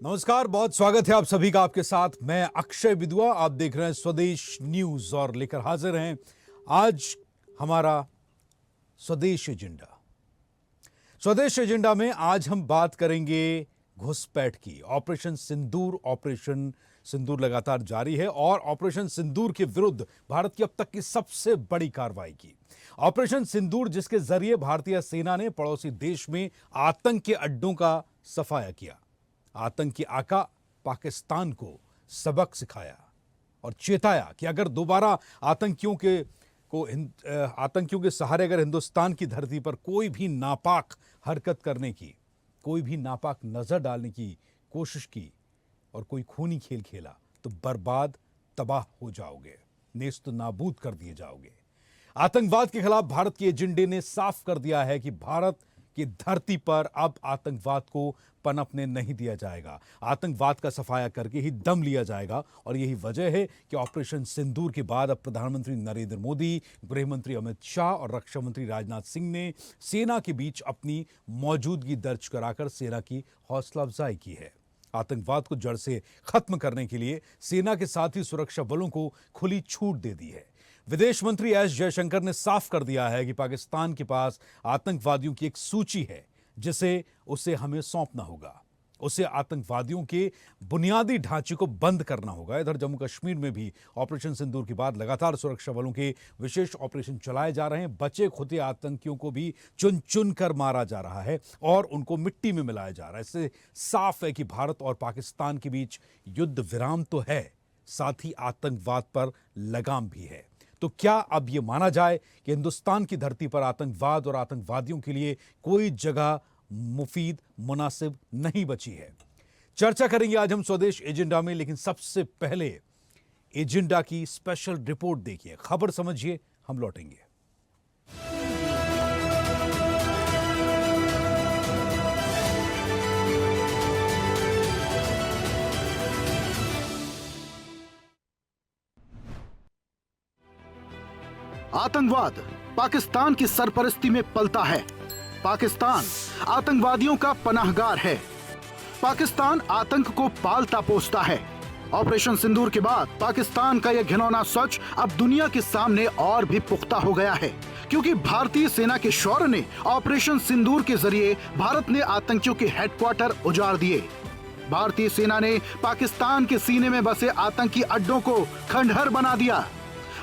नमस्कार, बहुत स्वागत है आप सभी का। आपके साथ मैं अक्षय विदुआ। आप देख रहे हैं स्वदेश न्यूज और लेकर हाजिर हैं आज हमारा स्वदेश एजेंडा। स्वदेश एजेंडा में आज हम बात करेंगे घुसपैठ की। ऑपरेशन सिंदूर लगातार जारी है और ऑपरेशन सिंदूर के विरुद्ध भारत की अब तक की सबसे बड़ी कार्रवाई की। ऑपरेशन सिंदूर, जिसके जरिए भारतीय सेना ने पड़ोसी देश में आतंक के अड्डों का सफाया किया, आतंकी आका पाकिस्तान को सबक सिखाया और चेताया कि अगर दोबारा आतंकियों के सहारे अगर हिंदुस्तान की धरती पर कोई भी नापाक हरकत करने की, कोई भी नापाक नजर डालने की कोशिश की और कोई खूनी खेल खेला तो बर्बाद, तबाह हो जाओगे, नेस्त नाबूद कर दिए जाओगे। आतंकवाद के खिलाफ भारत के एजेंडे ने साफ कर दिया है कि भारत की धरती पर अब आतंकवाद को पनपने नहीं दिया जाएगा। आतंकवाद का सफाया करके ही दम लिया जाएगा और यही वजह है कि ऑपरेशन सिंदूर के बाद अब प्रधानमंत्री नरेंद्र मोदी, गृहमंत्री अमित शाह और रक्षा मंत्री राजनाथ सिंह ने सेना के बीच अपनी मौजूदगी दर्ज कराकर सेना की हौसला अफजाई की है। आतंकवाद को जड़ से खत्म करने के लिए सेना के साथ ही सुरक्षा बलों को खुली छूट दे दी है। विदेश मंत्री एस जयशंकर ने साफ कर दिया है कि पाकिस्तान के पास आतंकवादियों की एक सूची है जिसे उसे हमें सौंपना होगा। उसे आतंकवादियों के बुनियादी ढांचे को बंद करना होगा। इधर जम्मू कश्मीर में भी ऑपरेशन सिंदूर के बाद लगातार सुरक्षा बलों के विशेष ऑपरेशन चलाए जा रहे हैं। बचे खुदे आतंकियों को भी चुन चुन कर मारा जा रहा है और उनको मिट्टी में मिलाया जा रहा है। इससे साफ है कि भारत और पाकिस्तान के बीच युद्ध विराम तो है, साथ ही आतंकवाद पर लगाम भी है। तो क्या अब यह माना जाए कि हिंदुस्तान की धरती पर आतंकवाद और आतंकवादियों के लिए कोई जगह मुफीद, मुनासिब नहीं बची है? चर्चा करेंगे आज हम स्वदेश एजेंडा में, लेकिन सबसे पहले एजेंडा की स्पेशल रिपोर्ट देखिए, खबर समझिए, हम लौटेंगे। आतंकवाद पाकिस्तान की सरपरस्ती में पलता है। पाकिस्तान आतंकवादियों का पनाहगार है। पाकिस्तान आतंक को पालता पोसता है। ऑपरेशन सिंदूर के बाद पाकिस्तान का यह घिनौना सच अब दुनिया के सामने और भी पुख्ता हो गया है, क्योंकि भारतीय सेना के शौर्य ने ऑपरेशन सिंदूर के जरिए भारत ने आतंकियों के हेडक्वार्टर उजाड़ दिए। भारतीय सेना ने पाकिस्तान के सीने में बसे आतंकी अड्डों को खंडहर बना दिया।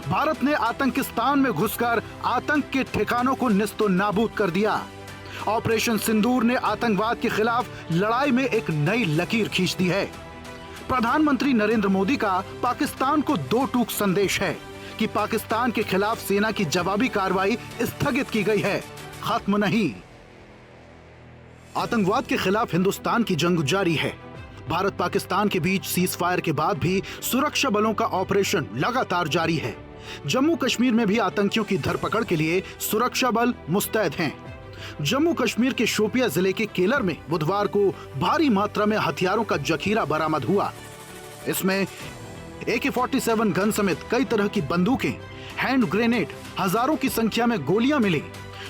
भारत ने आतंकिस्तान में घुसकर आतंक के ठिकानों को निस्तो नाबूद कर दिया। ऑपरेशन सिंदूर ने आतंकवाद के खिलाफ लड़ाई में एक नई लकीर खींच दी है। प्रधानमंत्री नरेंद्र मोदी का पाकिस्तान को दो टूक संदेश है कि पाकिस्तान के खिलाफ सेना की जवाबी कार्रवाई स्थगित की गई है, खत्म नहीं। आतंकवाद के खिलाफ हिंदुस्तान की जंग जारी है। भारत पाकिस्तान के बीच सीज फायर के बाद भी सुरक्षा बलों का ऑपरेशन लगातार जारी है। जम्मू कश्मीर में भी आतंकियों की धरपकड़ के लिए सुरक्षा बल मुस्तैद हैं। जम्मू कश्मीर के शोपिया जिले के केलर में बुधवार को भारी मात्रा में हथियारों का जखीरा बरामद हुआ। इसमें AK-47 गन समेत कई तरह की बंदूकें, हैंड ग्रेनेड, हजारों की संख्या में गोलियां मिली।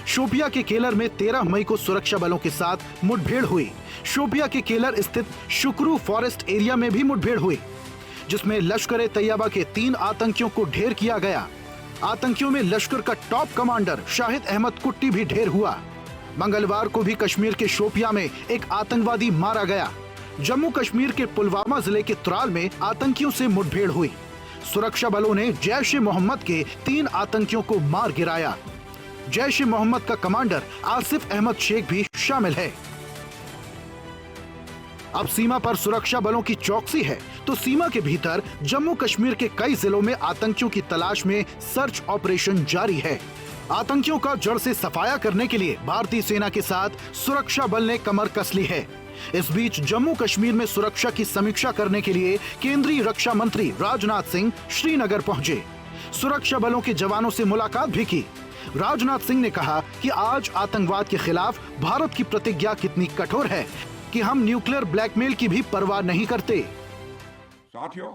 शोपिया के केलर में 13 मई को सुरक्षा बलों के साथ मुठभेड़ हुई। शोपिया के केलर स्थित शुक्रू फॉरेस्ट एरिया में भी मुठभेड़ हुई, जिसमें लश्कर ए तैयबा के 3 आतंकियों को ढेर किया गया। आतंकियों में लश्कर का टॉप कमांडर शाहिद अहमद कुट्टी भी ढेर हुआ। मंगलवार को भी कश्मीर के शोपिया में एक आतंकवादी मारा गया। जम्मू कश्मीर के पुलवामा जिले के त्राल में आतंकियों से मुठभेड़ हुई। सुरक्षा बलों ने जैश ए मोहम्मद के 3 आतंकियों को मार गिराया। जैश ए मोहम्मद का कमांडर आसिफ अहमद शेख भी शामिल है। अब सीमा पर सुरक्षा बलों की चौकसी है, तो सीमा के भीतर जम्मू कश्मीर के कई जिलों में आतंकियों की तलाश में सर्च ऑपरेशन जारी है। आतंकियों का जड़ से सफाया करने के लिए भारतीय सेना के साथ सुरक्षा बल ने कमर कस ली है। इस बीच जम्मू कश्मीर में सुरक्षा की समीक्षा करने के लिए केंद्रीय रक्षा मंत्री राजनाथ सिंह श्रीनगर पहुंचे। सुरक्षा बलों के जवानों से मुलाकात भी की। राजनाथ सिंह ने कहा कि आज आतंकवाद के खिलाफ भारत की प्रतिज्ञा कितनी कठोर है कि हम न्यूक्लियर ब्लैकमेल की भी परवाह नहीं करते। साथियों,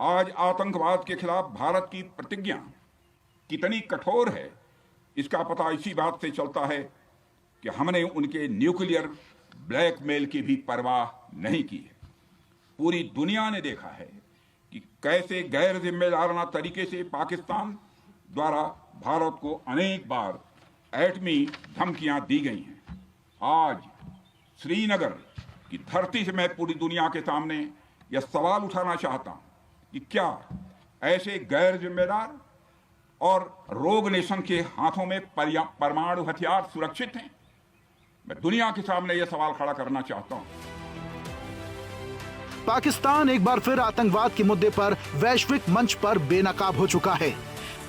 आज आतंकवाद के खिलाफ भारत की प्रतिज्ञा कितनी कठोर है, इसका पता इसी बात से चलता है कि हमने उनके न्यूक्लियर ब्लैकमेल की भी परवाह नहीं की है। पूरी दुनिया ने देखा है कि कैसे गैर जिम्मेदाराना तरीके से पाकिस्तान द्वारा भारत को अनेक बार एटमी धमकियां दी गई हैं। आज श्रीनगर की धरती से मैं पूरी दुनिया के सामने यह सवाल उठाना चाहता हूं कि क्या ऐसे गैर जिम्मेदार और रोग नेशन के हाथों में परमाणु हथियार सुरक्षित हैं? मैं दुनिया के सामने यह सवाल खड़ा करना चाहता हूं। पाकिस्तान एक बार फिर आतंकवाद के मुद्दे पर वैश्विक मंच पर बेनकाब हो चुका है।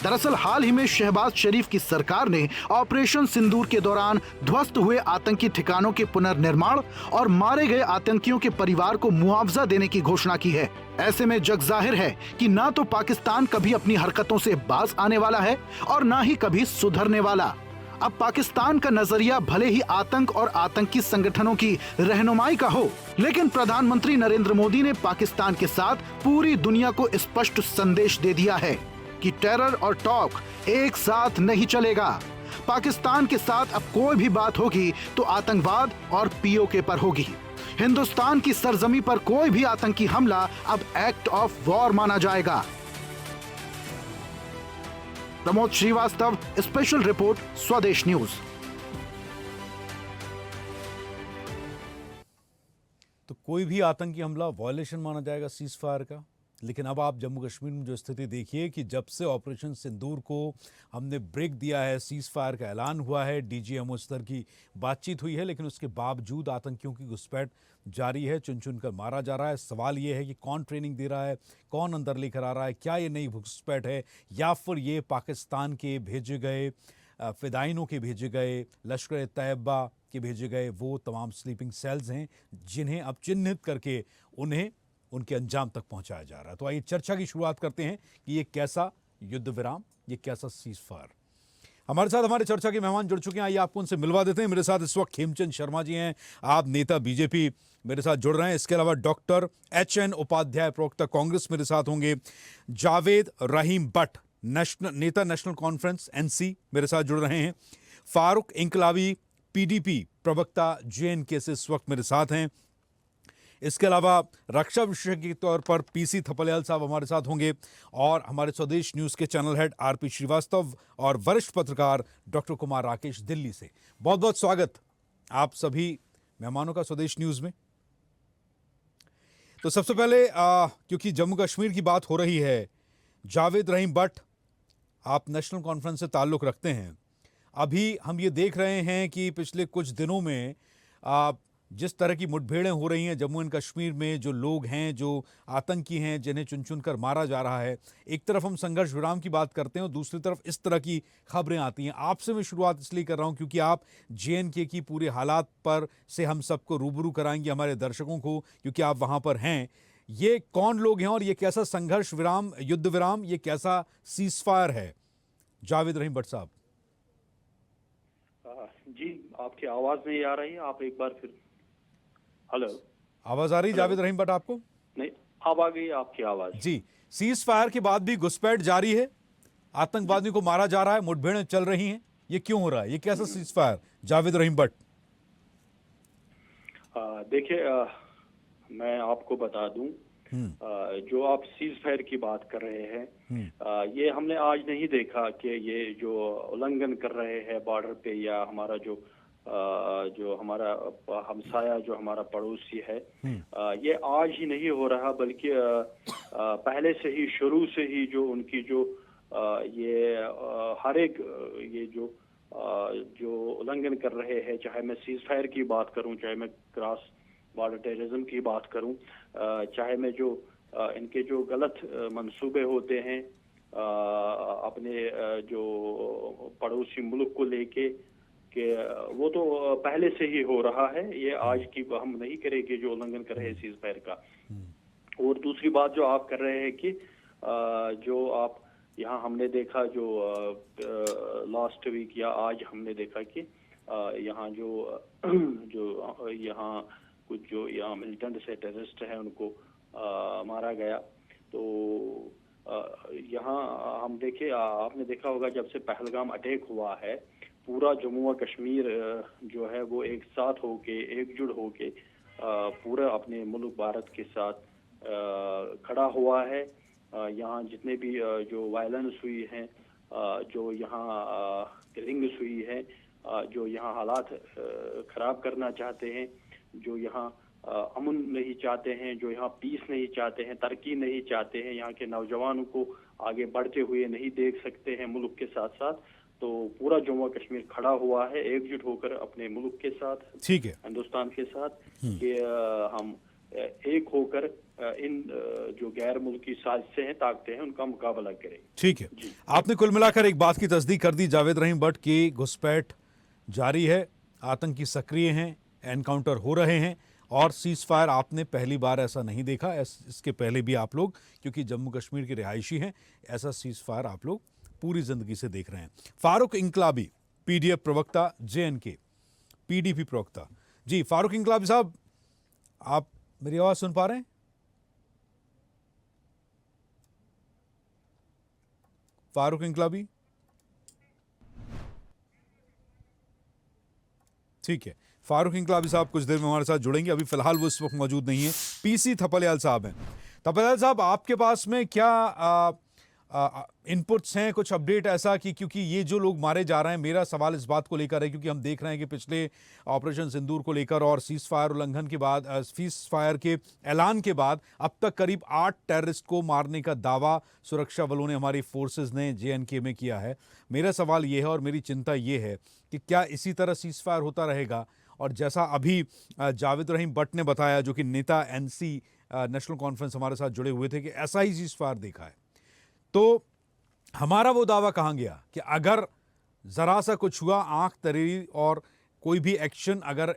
दरअसल हाल ही में शहबाज शरीफ की सरकार ने ऑपरेशन सिंदूर के दौरान ध्वस्त हुए आतंकी ठिकानों के पुनर्निर्माण और मारे गए आतंकियों के परिवार को मुआवजा देने की घोषणा की है। ऐसे में जग जाहिर है कि ना तो पाकिस्तान कभी अपनी हरकतों से बाज आने वाला है और ना ही कभी सुधरने वाला। अब पाकिस्तान का नजरिया भले ही आतंक और आतंकी संगठनों की रहनुमाई का हो, लेकिन प्रधानमंत्री नरेंद्र मोदी ने पाकिस्तान के साथ पूरी दुनिया को स्पष्ट संदेश दे दिया है कि टेरर और टॉक एक साथ नहीं चलेगा। पाकिस्तान के साथ अब कोई भी बात होगी तो आतंकवाद और पीओके पर होगी। हिंदुस्तान की सरजमी पर कोई भी आतंकी हमला अब एक्ट ऑफ वॉर माना जाएगा। प्रमोद श्रीवास्तव, स्पेशल रिपोर्ट, स्वदेश न्यूज। तो कोई भी आतंकी हमला वायलेशन माना जाएगा सीज फायर का। लेकिन अब आप जम्मू कश्मीर में जो स्थिति देखिए कि जब से ऑपरेशन सिंदूर को हमने ब्रेक दिया है, सीज फायर का ऐलान हुआ है, डीजीएमओ स्तर की बातचीत हुई है, लेकिन उसके बावजूद आतंकियों की घुसपैठ जारी है, चुन चुन कर मारा जा रहा है। सवाल ये है कि कौन ट्रेनिंग दे रहा है, कौन अंदर लेकर आ रहा है, क्या ये नई घुसपैठ है या फिर ये पाकिस्तान के भेजे गए फिदाइनों के भेजे गए, लश्कर तैयबा के भेजे गए वो तमाम स्लीपिंग सेल्स हैं जिन्हें अब चिन्हित करके उन्हें उनके अंजाम तक पहुंचाया जा रहा है। तो आइए चर्चा की शुरुआत करते हैं कि ये कैसा युद्ध विराम, ये कैसा सीज फायर। हमारे साथ हमारे चर्चा के मेहमान जुड़ चुके हैं, आइए आपको उनसे मिलवा देते हैं। मेरे साथ इस वक्त खेमचंद शर्मा जी हैं, आप नेता बीजेपी मेरे साथ जुड़ रहे हैं। इसके अलावा डॉक्टर HN उपाध्याय, प्रवक्ता कांग्रेस, मेरे साथ होंगे। जावेद रहीम भट्ट, नेता नेशनल कॉन्फ्रेंस NC, मेरे साथ जुड़ रहे हैं। फारूक इंकलाबी, PDP प्रवक्ता JNK से इस वक्त मेरे साथ हैं। इसके अलावा रक्षा विशेषज्ञ के तौर पर PC थपलियाल साहब हमारे साथ होंगे और हमारे स्वदेश न्यूज़ के चैनल हेड RP श्रीवास्तव और वरिष्ठ पत्रकार डॉक्टर कुमार राकेश दिल्ली से। बहुत बहुत स्वागत आप सभी मेहमानों का स्वदेश न्यूज़ में। तो सबसे पहले क्योंकि जम्मू कश्मीर की बात हो रही है, जावेद रहीम भट्ट, आप नेशनल कॉन्फ्रेंस से ताल्लुक़ रखते हैं। अभी हम ये देख रहे हैं कि पिछले कुछ दिनों में जिस तरह की मुठभेड़ें हो रही हैं जम्मू एंड कश्मीर में, जो लोग हैं, जो आतंकी हैं, जिन्हें चुन चुन कर मारा जा रहा है, एक तरफ हम संघर्ष विराम की बात करते हैं और दूसरी तरफ इस तरह की खबरें आती हैं। आपसे मैं शुरुआत इसलिए कर रहा हूं क्योंकि आप JNK की पूरे हालात पर से हम सबको रूबरू कराएंगे, हमारे दर्शकों को, क्योंकि आप वहां पर हैं। ये कौन लोग हैं और ये कैसा संघर्ष विराम, युद्ध विराम, ये कैसा सीज फायर है? जावेद रहीम भट्ट साहब। जी, आपकी आवाज नहीं आ रही है, आप एक बार फिर। हेलो, आवाज आ रही जावेद रहीम भट्ट आपको? नहीं, अब आ गई आपकी आवाज। जी, सीज फायर के बाद भी घुसपैठ जारी है, आतंकवादियों को मारा जा रहा है, मुठभेड़ें चल रही हैं, ये क्यों हो रहा है? ये कैसा सीज फायर, जावेद रहीम भट्ट? देखिए, मैं आपको बता दूं, जो आप सीज फायर की बात कर रहे हैं, ये हमने आज नहीं देखा कि ये जो उल्लंघन कर रहे हैं बॉर्डर पे या हमारा जो हमारा हमसाया, जो हमारा पड़ोसी है, ये आज ही नहीं हो रहा, बल्कि पहले से ही, शुरू से ही जो उनकी जो ये हर एक ये जो उल्लंघन कर रहे हैं, चाहे मैं सीज फायर की बात करूं, चाहे मैं क्रॉस बॉर्डर टेररिज्म की बात करूं, चाहे मैं जो इनके जो गलत मंसूबे होते हैं अपने जो पड़ोसी मुल्क को लेके, कि वो तो पहले से ही हो रहा है, ये आज की हम नहीं करेंगे जो उल्लंघन कर रहे हैं सीज फायर का। और दूसरी बात जो आप कर रहे हैं कि जो आप यहाँ हमने देखा, जो लास्ट वीक या आज हमने देखा कि यहाँ जो यहाँ कुछ जो यहाँ मिलिटेंट से टेररिस्ट हैं उनको मारा गया। तो यहाँ हम देखे, आपने देखा होगा जब से पहलगाम अटैक हुआ है, पूरा जम्मू और कश्मीर जो है वो एक साथ होके, एकजुट होके पूरा अपने मुल्क भारत के साथ खड़ा हुआ है। यहाँ जितने भी जो वायलेंस हुई है, जो यहाँ किलिंग्स हुई है, जो यहाँ हालात खराब करना चाहते हैं, जो यहाँ अमन नहीं चाहते हैं, जो यहाँ पीस नहीं चाहते हैं, तरक्की नहीं चाहते हैं, यहाँ के नौजवानों को आगे बढ़ते हुए नहीं देख सकते हैं मुल्क के साथ साथ, तो पूरा जम्मू कश्मीर खड़ा हुआ है एकजुट होकर अपने मुल्क के साथ, ठीक है, हिंदुस्तान के साथ, कि हम एक होकर इन जो गैर मुल्की साजिशें हैं, ताकतें हैं, उनका मुकाबला करें। ठीक है। आपने कुल मिलाकर एक बात की तस्दीक कर दी जावेद रहीम भट्ट की घुसपैठ जारी है, आतंकी सक्रिय हैं, एनकाउंटर हो रहे हैं और सीज फायर आपने पहली बार ऐसा नहीं देखा। इसके पहले भी आप लोग, क्योंकि जम्मू कश्मीर के रिहायशी हैं, ऐसा सीज फायर आप लोग पूरी जिंदगी से देख रहे हैं। फारूक इंकलाबी, पीडीएफ प्रवक्ता, जेएनके पीडीपी प्रवक्ता। जी फारूक इंकलाबी साहब, आप मेरी आवाज सुन पा रहे हैं? फारूक इंकलाबी, ठीक है। फारूक इंकलाबी साहब कुछ देर में हमारे साथ जुड़ेंगे, अभी फिलहाल वो इस वक्त मौजूद नहीं है। पीसी थपलियाल साहब हैं। थपलियाल साहब, आपके पास में क्या इनपुट्स हैं, कुछ अपडेट ऐसा कि, क्योंकि ये जो लोग मारे जा रहे हैं, मेरा सवाल इस बात को लेकर है क्योंकि हम देख रहे हैं कि पिछले ऑपरेशन सिंदूर को लेकर और सीज फायर उल्लंघन के बाद, सीज फायर के ऐलान के बाद अब तक करीब 8 टेररिस्ट को मारने का दावा सुरक्षा बलों ने, हमारी फोर्सेज ने जेएनके में किया है। मेरा सवाल ये है और मेरी चिंता ये है कि क्या इसी तरह सीज फायर होता रहेगा? और जैसा अभी जावेद रहीम भट्ट ने बताया, जो कि नेता एनसी नेशनल कॉन्फ्रेंस हमारे साथ जुड़े हुए थे, कि ऐसा ही सीज फायर देखा है, तो हमारा वो दावा कहाँ गया कि अगर ज़रा सा कुछ हुआ, आंख तरेरी और कोई भी एक्शन अगर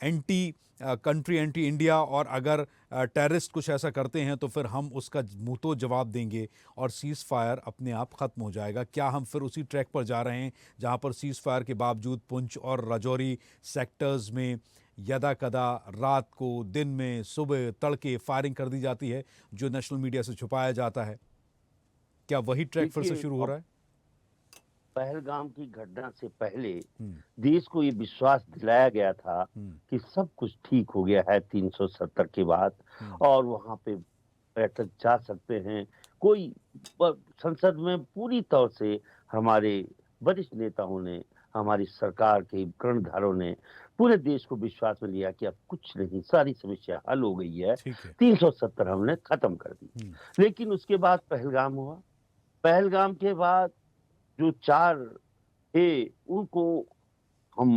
एंटी कंट्री, एंटी इंडिया और अगर टेररिस्ट कुछ ऐसा करते हैं तो फिर हम उसका मुंह तो जवाब देंगे और सीज़ फायर अपने आप ख़त्म हो जाएगा? क्या हम फिर उसी ट्रैक पर जा रहे हैं जहां पर सीज़ फायर के बावजूद पुंछ और राजौरी सेक्टर्स में यदा कदा रात को, दिन में, सुबह, तड़के फायरिंग कर दी जाती है, जो नेशनल मीडिया से छुपाया जाता है? क्या वही ट्रैक फिर से शुरू हो रहा है? पहलगाम की घटना से पहले देश को ये विश्वास दिलाया गया था कि सब कुछ ठीक हो गया है 370 के बाद, और वहां पे पर्यटक जा सकते हैं। कोई संसद में पूरी तौर से हमारे वरिष्ठ नेताओं ने, हमारी सरकार के कर्णधारों ने पूरे देश को विश्वास में लिया कि अब कुछ नहीं, सारी समस्या हल हो गई है, 370 हमने खत्म कर दी। लेकिन उसके बाद पहलगाम हुआ। पहलगाम के बाद जो 4 थे उनको हम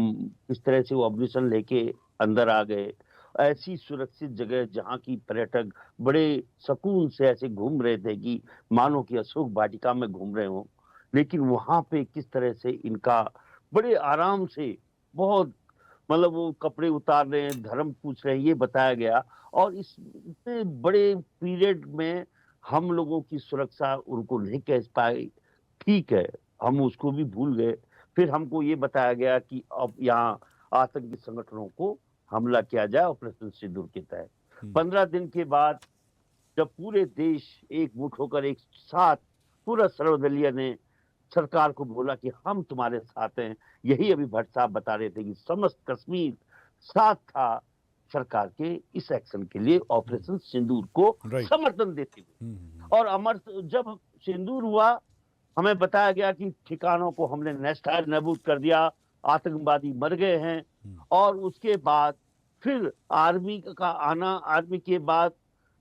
इस तरह से वो ऑपरेशन लेके अंदर आ गए, ऐसी सुरक्षित जगह जहां की पर्यटक बड़े सुकून से ऐसे घूम रहे थे कि मानो कि अशोक वाटिका में घूम रहे हों। लेकिन वहां पे किस तरह से इनका बड़े आराम से, बहुत मतलब वो कपड़े उतार रहे हैं, धर्म पूछ रहे हैं, ये बताया गया। और इस इतने बड़े पीरियड में हम लोगों की सुरक्षा उनको नहीं कह पाए, ठीक है, हम उसको भी भूल गए। फिर हमको ये बताया गया कि अब यहाँ आतंकी संगठनों को हमला किया जाए ऑपरेशन सिंदूर के तहत। 15 दिन के बाद जब पूरे देश एकजुट होकर एक साथ, पूरा सर्वदलीय ने सरकार को बोला कि हम तुम्हारे साथ हैं, यही अभी भट्ट साहब बता रहे थे कि समस्त कश्मीर साथ था सरकार के इस एक्शन के लिए, ऑपरेशन सिंदूर को समर्थन देते हुए। और अमर जब सिंदूर हुआ, हमें बताया गया कि ठिकानों को हमने नष्ट नाबूद कर दिया, आतंकवादी मर गए हैं। और उसके बाद फिर आर्मी का आना, आर्मी के बाद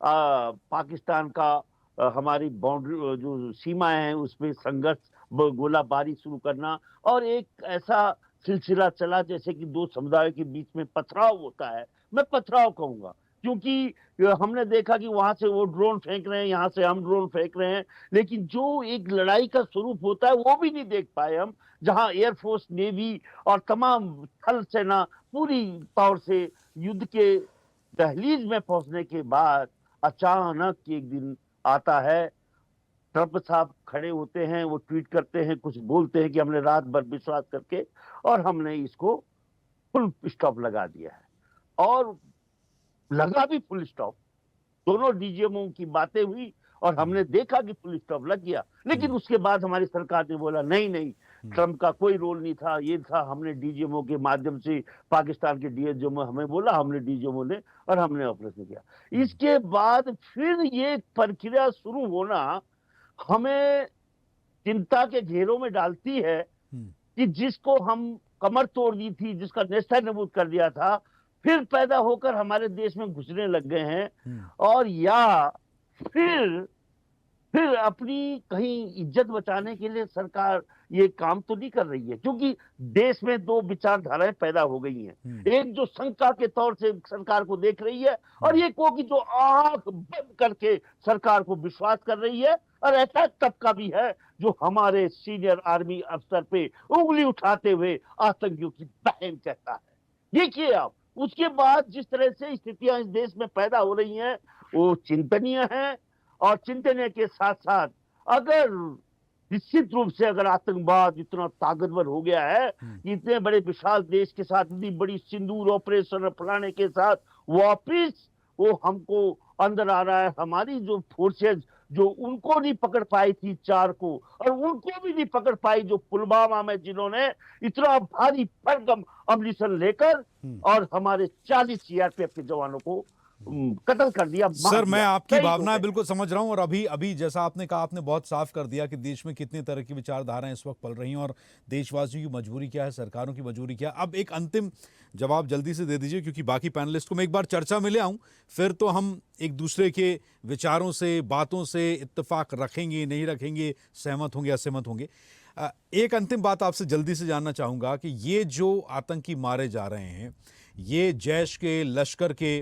पाकिस्तान का हमारी बाउंड्री जो सीमाएं हैं उसमें संघर्ष, गोलाबारी शुरू करना, और एक ऐसा सिलसिला चला जैसे कि 2 समुदायों के बीच में पथराव होता है। मैं पथराव कहूंगा क्योंकि हमने देखा कि वहां से वो ड्रोन फेंक रहे हैं, यहाँ से हम ड्रोन फेंक रहे हैं, लेकिन जो एक लड़ाई का स्वरूप होता है वो भी नहीं देख पाए हम, जहां एयरफोर्स, नेवी और तमाम थल सेना पूरी तौर से युद्ध के दहलीज में पहुंचने के बाद अचानक एक दिन आता है, ट्रंप साहब खड़े होते हैं, वो ट्वीट करते हैं, कुछ बोलते हैं कि हमने रात भर विश्वास करके और हमने इसको फुल स्टॉप लगा दिया है। और लगा भी फुल स्टॉप, दोनों डीजीएमओ की बातें हुई और हमने देखा कि फुल स्टॉप लग गया। लेकिन उसके बाद हमारी सरकार ने बोला नहीं नहीं, ट्रम्प का कोई रोल नहीं था, ये था हमने डीजीएमओ के माध्यम से पाकिस्तान के डीजीएमओ हमें बोला, हमने डीजीएमओ ने और हमने ऑपरेशन किया। इसके बाद फिर ये प्रक्रिया शुरू होना हमें चिंता के घेरों में डालती है कि जिसको हम कमर तोड़ दी थी, जिसका नेस्ता नबूद कर दिया था, फिर पैदा होकर हमारे देश में घुसने लग गए हैं। और या फिर अपनी कहीं इज्जत बचाने के लिए सरकार ये काम तो नहीं कर रही है, क्योंकि देश में दो विचारधाराएं पैदा हो गई हैं। एक जो शंका के तौर से सरकार को देख रही है, और एक वो कि जो आंख बंद करके सरकार को विश्वास कर रही है। और ऐसा तबका भी है जो हमारे सीनियर आर्मी अफसर पे उंगली उठाते हुए आतंकियों की बहन कहता है। देखिए आप, उसके बाद जिस तरह से स्थितियां इस देश में पैदा हो रही हैं वो चिंतनीय है। और चिंतनीय के साथ साथ अगर निश्चित रूप से अगर आतंकवाद इतना ताकतवर हो गया है, इतने बड़े विशाल देश के साथ इतनी बड़ी सिंदूर ऑपरेशन फलाने के साथ वापिस वो हमको अंदर आ रहा है। हमारी जो फोर्सेज जो उनको नहीं पकड़ पाई थी 4 को, और उनको भी नहीं पकड़ पाई जो पुलवामा में जिन्होंने इतना भारी भरकम अम्लिसन लेकर और हमारे 40 सीआरपीएफ के जवानों को कत्ल कर दिया। सर, मैं आपकी भावनाएं बिल्कुल समझ रहा हूं, और अभी जैसा आपने कहा, आपने बहुत साफ कर दिया कि देश में कितनी तरह की विचारधाराएं इस वक्त पल रही हैं और देशवासियों की मजबूरी क्या है, सरकारों की मजबूरी क्या है। अब एक अंतिम जवाब जल्दी से दे दीजिए, क्योंकि बाकी पैनलिस्ट को मैं एक बार चर्चा में ले आऊं, फिर तो हम एक दूसरे के विचारों से, बातों से इत्तेफाक रखेंगे, नहीं रखेंगे, सहमत होंगे, असहमत होंगे। एक अंतिम बात आपसे जल्दी से जानना चाहूँगा कि ये जो आतंकी मारे जा रहे हैं, ये जैश के, लश्कर के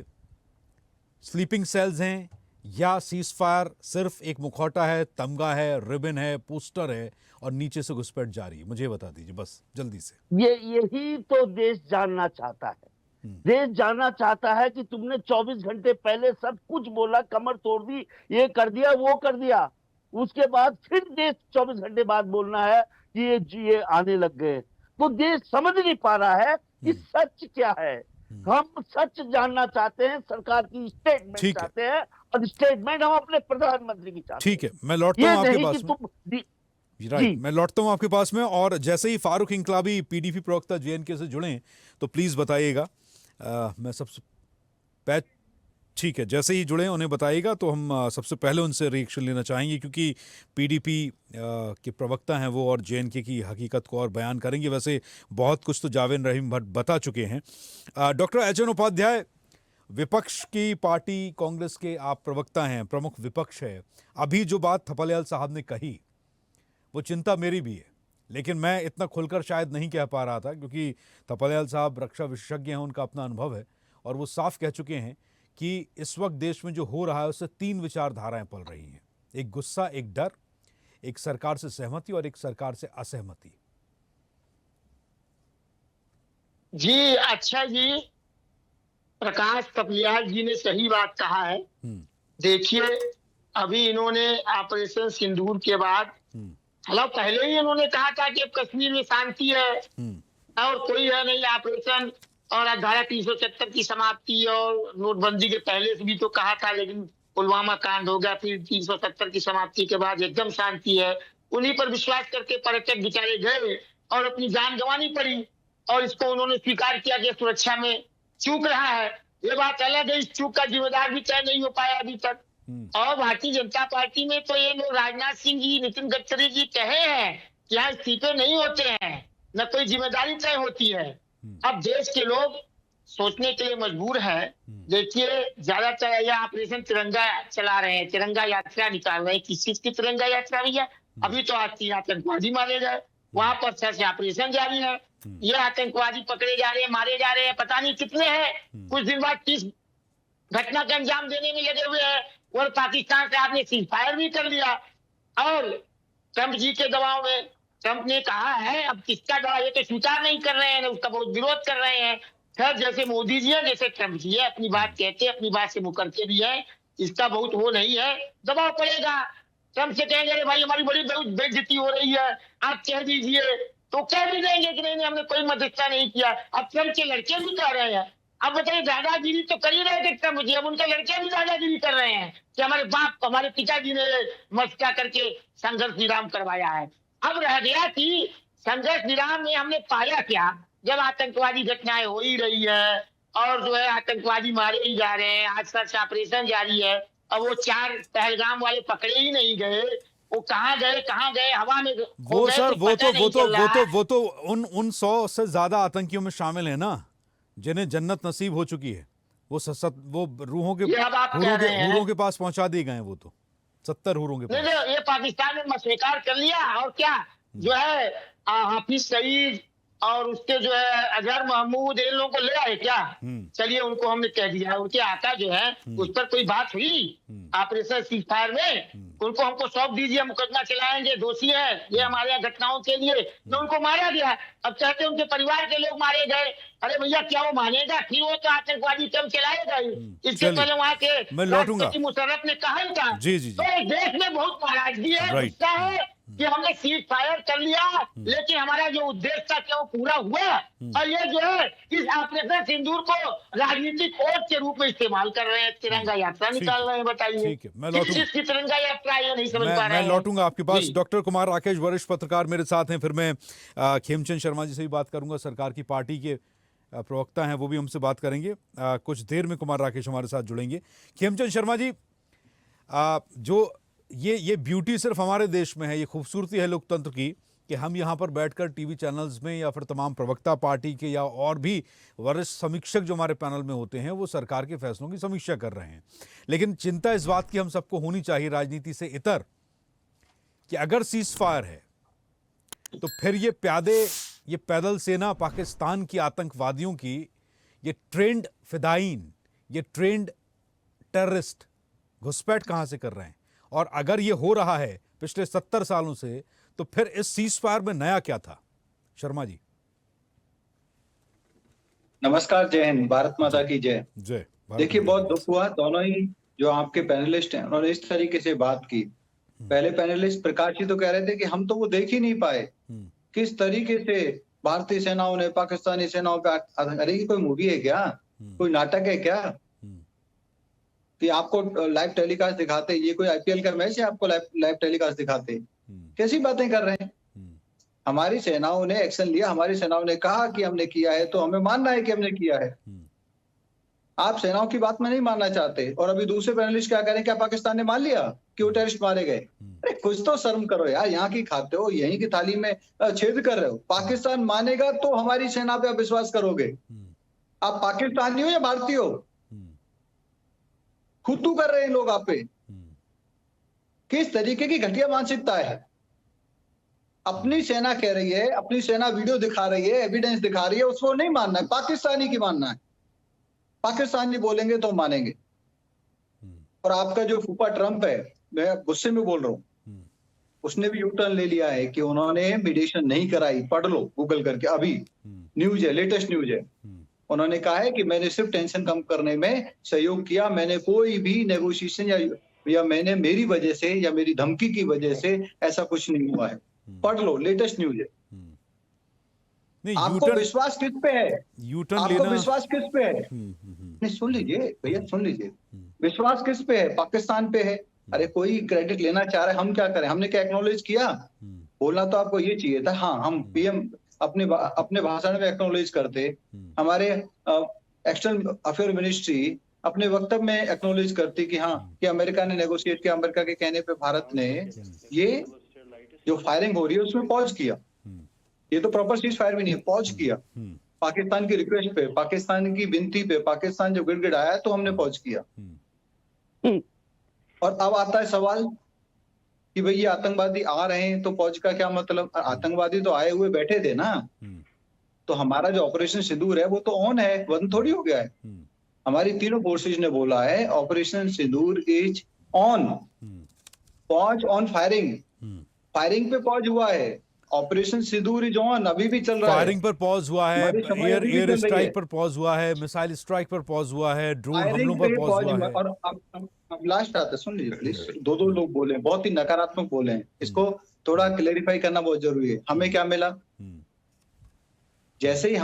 स्लीपिंग सेल्स हैं, या सीज फायर सिर्फ एक मुखौटा है, तमगा है, रिबन है, पोस्टर है और नीचे से घुसपैठ जारी है? मुझे बता दीजिए बस जल्दी से। यही तो देश जानना चाहता है। देश जानना चाहता है कि तुमने 24 घंटे पहले सब कुछ बोला, कमर तोड़ दी, ये कर दिया, वो कर दिया, उसके बाद फिर देश 24 घंटे बाद बोलना है कि ये आने लग गए। तो देश समझ नहीं पा रहा है कि सच क्या है। हम सच जानना चाहते हैं, सरकार की स्टेटमेंट चाहते हैं, और स्टेटमेंट हम अपने प्रधानमंत्री की चाहते हैं। ठीक है, मैं लौटता हूं आपके पास में। राइट, मैं लौटता हूं आपके पास में, और जैसे ही फारूक इंकलाबी पीडीपी प्रवक्ता जेएनके से जुड़े तो प्लीज बताइएगा। मैं सबसे ठीक है, जैसे ही जुड़े उन्हें बताइएगा, तो हम सबसे पहले उनसे रिएक्शन लेना चाहेंगे, क्योंकि पीडीपी के प्रवक्ता हैं वो, और जेएनके की हकीकत को और बयान करेंगे। वैसे बहुत कुछ तो जावेद रहीम भट्ट बता चुके हैं। डॉक्टर एचएन उपाध्याय, विपक्ष की पार्टी कांग्रेस के आप प्रवक्ता हैं, प्रमुख विपक्ष है। अभी जो बात थपलियाल साहब ने कही वो चिंता मेरी भी है, लेकिन मैं इतना खुलकर शायद नहीं कह पा रहा था, क्योंकि थपलियाल साहब रक्षा विशेषज्ञ हैं, उनका अपना अनुभव है, और वो साफ कह चुके हैं कि इस वक्त देश में जो हो रहा है उससे 3 विचारधाराएं पल रही हैं। एक गुस्सा, एक डर, एक सरकार से सहमति और एक सरकार से असहमति। जी अच्छा जी, प्रकाश थपलियाल जी ने सही बात कहा है। देखिए, अभी इन्होंने ऑपरेशन सिंदूर के बाद, मतलब पहले ही इन्होंने कहा था कि अब कश्मीर में शांति है और कोई है नहीं ऑपरेशन, और धारा 370 की समाप्ति, और नोटबंदी के पहले से भी तो कहा था, लेकिन पुलवामा कांड हो गया, फिर 370 की समाप्ति के बाद एकदम शांति है। उन्हीं पर विश्वास करके पर्यटक बेचारे गए और अपनी जान गंवानी पड़ी, और इसको उन्होंने स्वीकार किया कि सुरक्षा में चूक रहा है। ये बात अलग है, इस चूक का जिम्मेदार भी तय नहीं हो पाया अभी तक। और भारतीय जनता पार्टी में तो ये लोग, राजनाथ सिंह जी, नितिन गडकरी जी कहे हैं कि यहाँ इस्तीफे नहीं होते हैं, न कोई जिम्मेदारी तय होती है। अब देश के लोग सोचने के लिए मजबूर है। देखिए, ज्यादातर यह ऑपरेशन तिरंगा चला रहे हैं, तिरंगा यात्रा निकाल रहे हैं। किस चीज की तिरंगा यात्रा भैया? अभी तो आज 3 आतंकवादी मारे गए, वहां पर से ऑपरेशन जारी है। ये आतंकवादी पकड़े जा रहे हैं, मारे जा रहे हैं, पता नहीं कितने हैं। कुछ दिन बाद 30 घटना का अंजाम देने में लगे हुए हैं, और पाकिस्तान से आपने सीज फायर भी कर लिया। और ट्रंप जी के दबाव में ट्रंप ने कहा है, अब किसका दबाव, ये तो स्वीकार नहीं कर रहे हैं, उसका बहुत विरोध कर रहे हैं। खैर, जैसे मोदी जी है, जैसे ट्रंप जी है, अपनी बात कहते हैं, अपनी बात से मुकरते भी है, इसका बहुत वो नहीं है, दबाव पड़ेगा। ट्रंप से कहेंगे अरे भाई हमारी बड़ी बेइज्जती हो रही है, आप कह दीजिए, तो कह भी देंगे कि नहीं हमने कोई मध्यस्थता नहीं किया। अब ट्रंप के लड़के भी कह रहे हैं। अब बताइए, दादागिरी तो कर ही रहे थे ट्रंप जी, अब उनके लड़के भी दादागिरी कर रहे हैं कि हमारे बाप, हमारे पिताजी ने मस्का करके संघर्ष विराम करवाया है। अब रह गया कि संघर्ष विराम में हमने पाया क्या, जब आतंकवादी घटनाएं हो ही रही है और जो है आतंकवादी मारे ही जा रहे हैं, आज सर्च ऑपरेशन जारी है, अब वो 4 पहलगाम वाले पकड़े ही नहीं गए, वो कहाँ गए हवा में वो गए, सर कुछ पता नहीं चल रहा है। वो तो उन 100 से ज्यादा आतंकियों में शामिल है ना, जिन्हें जन्नत नसीब हो चुकी है। वो वो रूहों के ये अब आप कह रहे हैं। हूरों के पास पहुंचा दिए गए हैं। वो तो 70 हूरों के नहीं पास। नहीं, ये पाकिस्तान ने स्वीकार कर लिया, और क्या जो है हाफिज सईद और उसके जो है अजहर महमूद, इन लोगों को ले आए क्या? चलिए उनको हमने कह दिया, उनके आका जो है उस पर कोई बात हुई ऑपरेशन सीज फायर में, उनको हमको सौंप दीजिए, मुकदमा चलाएंगे, दोषी है ये हमारे यहाँ घटनाओं के लिए, तो उनको मारा गया। अब कहते हैं उनके परिवार के लोग मारे गए। अरे भैया क्या वो मानेगा? फिर वो तो आतंकवादी कम चलाएगा ही। इससे पहले वहाँ के मैं लौटूंगा। राष्ट्रपति मुशर्रफ ने कहा ही था। जी, जी, जी। तो देश में बहुत नाराजगी है, राइट। गुस्सा है कि हमने सीज फायर कर लिया, लेकिन हमारा जो उद्देश्य था क्या वो पूरा हुआ? और ये जो है इस ऑपरेशन सिंदूर को राजनीतिक ओट के रूप में इस्तेमाल कर रहे हैं, तिरंगा यात्रा निकाल रहे हैं। बताइए ठीक है, मैं लौटूंगा। किस तिरंगा यात्रा ये नहीं समझ पा रहे मैं हैं। लौटूंगा आपके पास। जी। डॉक्टर कुमार राकेश वरिष्ठ पत्रकार मेरे साथ हैं। फिर मैं खेमचंद शर्मा जी से भी बात करूंगा, सरकार की पार्टी के प्रवक्ता हैं, वो भी हमसे बात करेंगे। कुछ देर में कुमार राकेश हमारे साथ जुड़ेंगे। खेमचंद शर्मा जी, जो ये ब्यूटी सिर्फ हमारे देश में है, ये खूबसूरती है लोकतंत्र की कि हम यहाँ पर बैठकर टीवी चैनल्स में या फिर तमाम प्रवक्ता पार्टी के या और भी वरिष्ठ समीक्षक जो हमारे पैनल में होते हैं वो सरकार के फैसलों की समीक्षा कर रहे हैं। लेकिन चिंता इस बात की हम सबको होनी चाहिए राजनीति से इतर कि अगर सीज फायर है तो फिर ये पैदल सेना पाकिस्तान की आतंकवादियों की, ये ट्रेंड फिदायीन, ये ट्रेंड टेररिस्ट घुसपैठ कहाँ से कर रहे हैं? और अगर ये हो रहा है पिछले 70 सालों से, तो फिर इस सीज फायर में नया क्या था? शर्मा जी। नमस्कार, जय हिंद, भारत माता की जय। जय। देखिए, बहुत दुख हुआ, दोनों ही जो आपके पैनलिस्ट हैं उन्होंने इस तरीके से बात की। पहले पैनलिस्ट प्रकाश जी तो कह रहे थे कि हम तो वो देख ही नहीं पाए किस तरीके से भारतीय सेनाओं ने पाकिस्तानी सेनाओं पे अरे ये कोई मूवी है क्या, कोई नाटक है क्या कि आपको लाइव टेलीकास्ट दिखाते? ये कोई आईपीएल का मैच है आपको लाइव टेलीकास्ट दिखाते? कैसी बातें कर रहे हैं? हमारी सेनाओं ने एक्शन लिया, हमारी सेनाओं ने कहा कि हमने किया है, तो हमें मानना है कि हमने किया है। आप सेनाओं की बात में नहीं मानना चाहते। और अभी दूसरे पैनलिस्ट क्या कह रहे हैं, क्या पाकिस्तान ने मान लिया कि वो टेररिस्ट मारे गए? अरे कुछ तो शर्म करो यार, यहाँ की खाते हो, यहीं की थाली में छेद कर रहे हो। पाकिस्तान मानेगा तो हमारी सेना पे आप विश्वास करोगे। आप पाकिस्तानी हो या भारतीय हो? खुद कर रहे हैं लोग आप पे। किस तरीके की घटिया मानसिकता है? अपनी सेना कह रही है, अपनी सेना वीडियो दिखा रही है, एविडेंस दिखा रही है, उसको नहीं मानना है, पाकिस्तानी की मानना है। पाकिस्तानी बोलेंगे तो मानेंगे। और आपका जो फूफा ट्रंप है, मैं गुस्से में बोल रहा हूं, उसने भी यू टर्न ले लिया है कि उन्होंने मीडिएशन नहीं कराई। पढ़ लो गूगल करके, अभी न्यूज है, लेटेस्ट न्यूज है। उन्होंने कहा है कि मैंने सिर्फ टेंशन कम करने में सहयोग किया, मैंने कोई भी नेगोशिएशन या मैंने मेरी वजह से या मेरी धमकी की वजह से ऐसा कुछ नहीं हुआ है। पढ़ लो, लेटेस्ट न्यूज है। आपको विश्वास किस पे है? आपको विश्वास किस पे है? नहीं, सुन लीजिए भैया, सुन लीजिए, विश्वास किस पे है? पाकिस्तान पे है। अरे कोई क्रेडिट लेना चाह रहा है, हम क्या करें? हमने क्या एक्नॉलेज किया? बोलना तो आपको ये चाहिए था। हाँ, हम पीएम अपने भाषण में एक्नॉलेज करते, हमारे एक्सटर्नल अफेयर मिनिस्ट्री अपने वक्तव्य में एक्नॉलेज करती कि हाँ, कि अमेरिका ने नेगोशिएट किया, अमेरिका के कहने पे भारत ने ये जो फायरिंग हो रही है उसमें पॉज किया। ये तो प्रॉपर सीज फायर भी नहीं है, पॉज किया। पाकिस्तान की रिक्वेस्ट पे, पाकिस्तान की विनती पे, पाकिस्तान जो गिड़गिड़ाया तो हमने पॉज किया। और अब आता है सवाल कि भाई ये आतंकवादी आ रहे हैं तो पॉज का क्या मतलब? आतंकवादी तो आए हुए बैठे थे ना। तो हमारा जो ऑपरेशन सिंदूर है वो तो ऑन है, बंद थोड़ी हो गया है। हमारी तीनों फोर्सेज ने बोला है operation Sindoor is on. Pause on firing, firing पे पॉज हुआ है। ऑपरेशन सिंदूर इज ऑन, अभी भी चल रहा है। फायरिंग पर पॉज हुआ है, एयर स्ट्राइक पर पॉज हुआ है, मिसाइल स्ट्राइक पर पॉज हुआ है, ड्रोन हमलों पर पॉज हुआ है। और अब लास्ट आता है, सुन लीजिए प्लीज। दो लोग बोले, बहुत ही नकारात्मक बोले हैं, इसको थोड़ा क्लेरिफाई करना बहुत जरूरी है। हमें क्या मिला? जैसे ही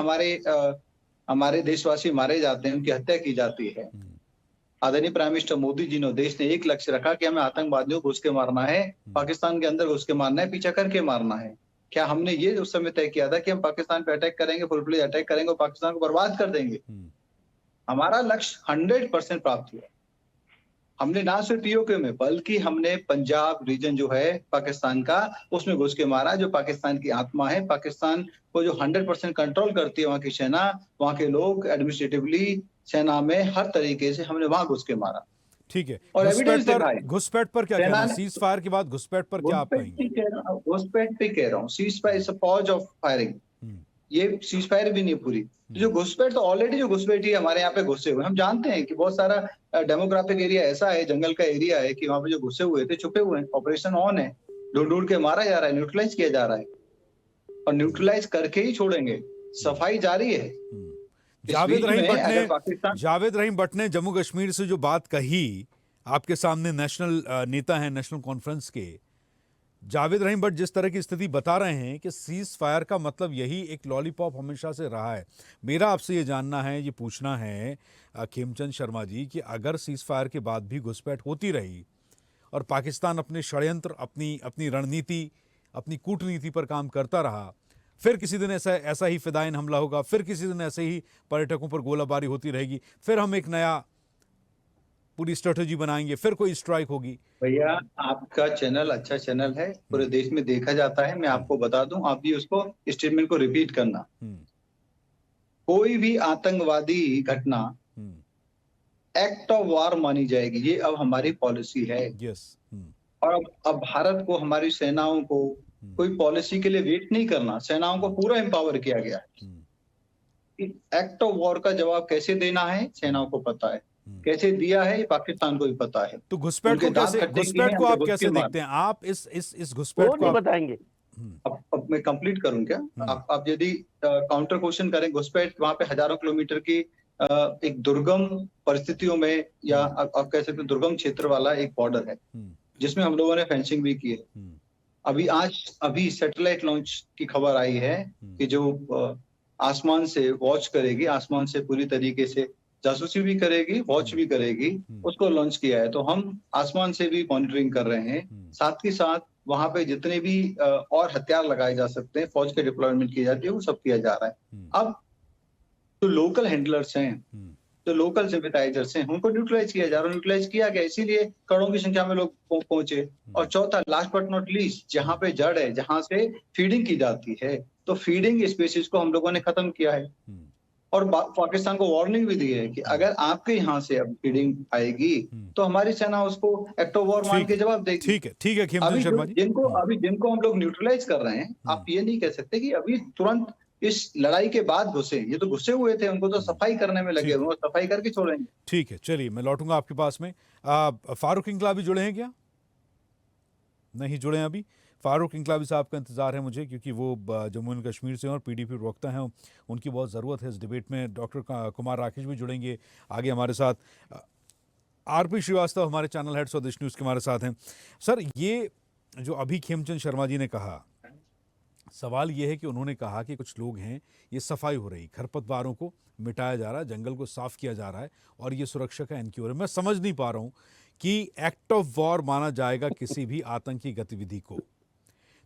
हमारे देशवासी मारे जाते हैं, उनकी हत्या की जाती है, आदरणीय प्राइम मिनिस्टर मोदी जी ने, देश ने एक लक्ष्य रखा कि हमें आतंकवादियों को घुस के मारना है, पाकिस्तान के अंदर घुस के मारना है, पीछा करके मारना है। क्या हमने ये उस समय तय किया था कि हम पाकिस्तान पे अटैक करेंगे, फुल फ्लेज अटैक करेंगे और पाकिस्तान को बर्बाद कर देंगे? हमारा लक्ष्य 100% प्राप्त हुआ। हमने ना सिर्फ पीओके में बल्कि हमने पंजाब रीजन जो है पाकिस्तान का, उसमें घुस के मारा। जो पाकिस्तान की आत्मा है, पाकिस्तान को जो 100% कंट्रोल करती है वहां की सेना, वहां के लोग, एडमिनिस्ट्रेटिवली सेना में हर तरीके से हमने वहां घुस के मारा। ठीक है, और एविडेंस दिखाए। घुसपैठ पर क्या कहना है? सीज फायर के बाद घुसपैठ पर क्या आप कहेंगे? घुसपैठ पे कह रहा हूँ, cease fire is a pause of firing. ये सीज फायर भी नहीं पूरी। जो घुसपैठ तो ऑलरेडी जो घुसपैठी है हमारे यहाँ पे घुसे हुए, हम जानते हैं कि बहुत सारा डेमोग्राफिक एरिया ऐसा है, जंगल का एरिया है कि वहां पे जो घुसे हुए थे छुपे हुए हैं। ऑपरेशन ऑन है, ढूंढ ढूंढ के मारा जा रहा है, न्यूट्रलाइज किया जा रहा है और न्यूट्रलाइज करके ही छोड़ेंगे। सफाई जारी है। जावेद रहीम भट्ट ने जम्मू कश्मीर से जो बात कही आपके सामने, नेशनल नेता हैं नेशनल कॉन्फ्रेंस के, जावेद रहीम भट्ट जिस तरह की स्थिति बता रहे हैं कि सीज फायर का मतलब यही एक लॉलीपॉप हमेशा से रहा है। मेरा आपसे ये जानना है, ये पूछना है खेमचंद शर्मा जी, कि अगर सीज फायर के बाद भी घुसपैठ होती रही और पाकिस्तान अपने षड्यंत्र, अपनी रणनीति, अपनी कूटनीति पर काम करता रहा, फिर किसी दिन ऐसा ही फिदायन हमला होगा, फिर किसी दिन ऐसे ही पर्यटकों पर गोलाबारी होती रहेगी, फिर हम एक नया पूरी स्ट्रेटेजी बनाएंगे, फिर कोई स्ट्राइक होगी। भैया आपका चैनल अच्छा चैनल है, पूरे देश में देखा जाता है। मैं आपको बता दूं, आप भी उसको स्टेटमेंट को रिपीट करना। कोई भी आतंकवादी घटना एक्ट ऑफ वार मानी जाएगी, ये अब हमारी पॉलिसी है। और अब भारत को, हमारी सेनाओं को कोई पॉलिसी के लिए वेट नहीं करना, सेनाओं को पूरा एम्पावर किया गया है। एक्ट ऑफ वॉर का जवाब कैसे देना है सेनाओं को पता है, कैसे दिया है ये पाकिस्तान को भी पता है। तो घुसपैठ को आप कैसे देखते हैं? आप इस घुसपैठ को बताएंगे। अब मैं कंप्लीट करूं क्या? आप यदि काउंटर क्वेश्चन करें, घुसपैठ वहां पे हजारों किलोमीटर की एक दुर्गम परिस्थितियों में, या आप कह सकते हैं दुर्गम क्षेत्र वाला एक बॉर्डर है, जिसमें हम लोगों ने फेंसिंग भी की है। अभी सैटेलाइट लॉन्च की खबर आई है कि जो आसमान से वॉच करेगी, आसमान से पूरी तरीके से जासूसी भी करेगी, वॉच भी करेगी, उसको लॉन्च किया है। तो हम आसमान से भी मॉनिटरिंग कर रहे हैं। साथ ही साथ वहां पे जितने भी और हथियार लगाए जा सकते हैं, फौज के डिप्लॉयमेंट की जाती है, वो सब किया जा रहा है। अब जो लोकल हैंडलर्स हैं, जो लोकल सिंपैथाइजर्स हैं, उनको न्यूट्रलाइज किया जा रहा है। न्यूट्रलाइज किया गया, इसीलिए करोड़ों की संख्या में लोग पहुंचे। और चौथा, लास्ट बट नॉट लीस्ट, जहां पे जड़ है, जहां से फीडिंग की जाती है, तो फीडिंग स्पेसिस को हम लोगों ने खत्म किया है। और पाकिस्तान को वार्निंग भी दी है कि अगर आपके यहाँ से अब फीडिंग आएगी तो हमारी सेना उसको एक्ट ऑफ वॉर मान के जवाब देगी। ठीक है खेमचंद शर्मा जी। जिनको हम लोग न्यूट्रलाइज कर रहे हैं, आप ये नहीं कह सकते कि अभी तुरंत इस लड़ाई के बाद घुसे। ये तो घुसे हुए थे, उनको तो सफाई करने में लगे हुए, सफाई करके छोड़ेंगे। ठीक है, चलिए मैं लौटूंगा आपके पास में। फारूक इंकलाबी जुड़े हैं क्या? नहीं जुड़े हैं अभी। फारूक इंकलाबी साहब का इंतजार है मुझे, क्योंकि वो जम्मू एंड कश्मीर से और पीडीपी प्रवक्ता हैं, उनकी बहुत ज़रूरत है इस डिबेट में। डॉक्टर कुमार राकेश भी जुड़ेंगे आगे हमारे साथ। आरपी श्रीवास्तव हमारे चैनल हेड स्वदेश न्यूज़ के हमारे साथ हैं। सर, ये जो अभी खेमचंद शर्मा जी ने कहा, सवाल ये है कि उन्होंने कहा कि कुछ लोग हैं, ये सफाई हो रही, खरपतवारों को मिटाया जा रहा है, जंगल को साफ किया जा रहा है और ये सुरक्षा का एनक्योर है। मैं समझ नहीं पा रहा हूँ कि एक्ट ऑफ वॉर माना जाएगा किसी भी आतंकी गतिविधि को,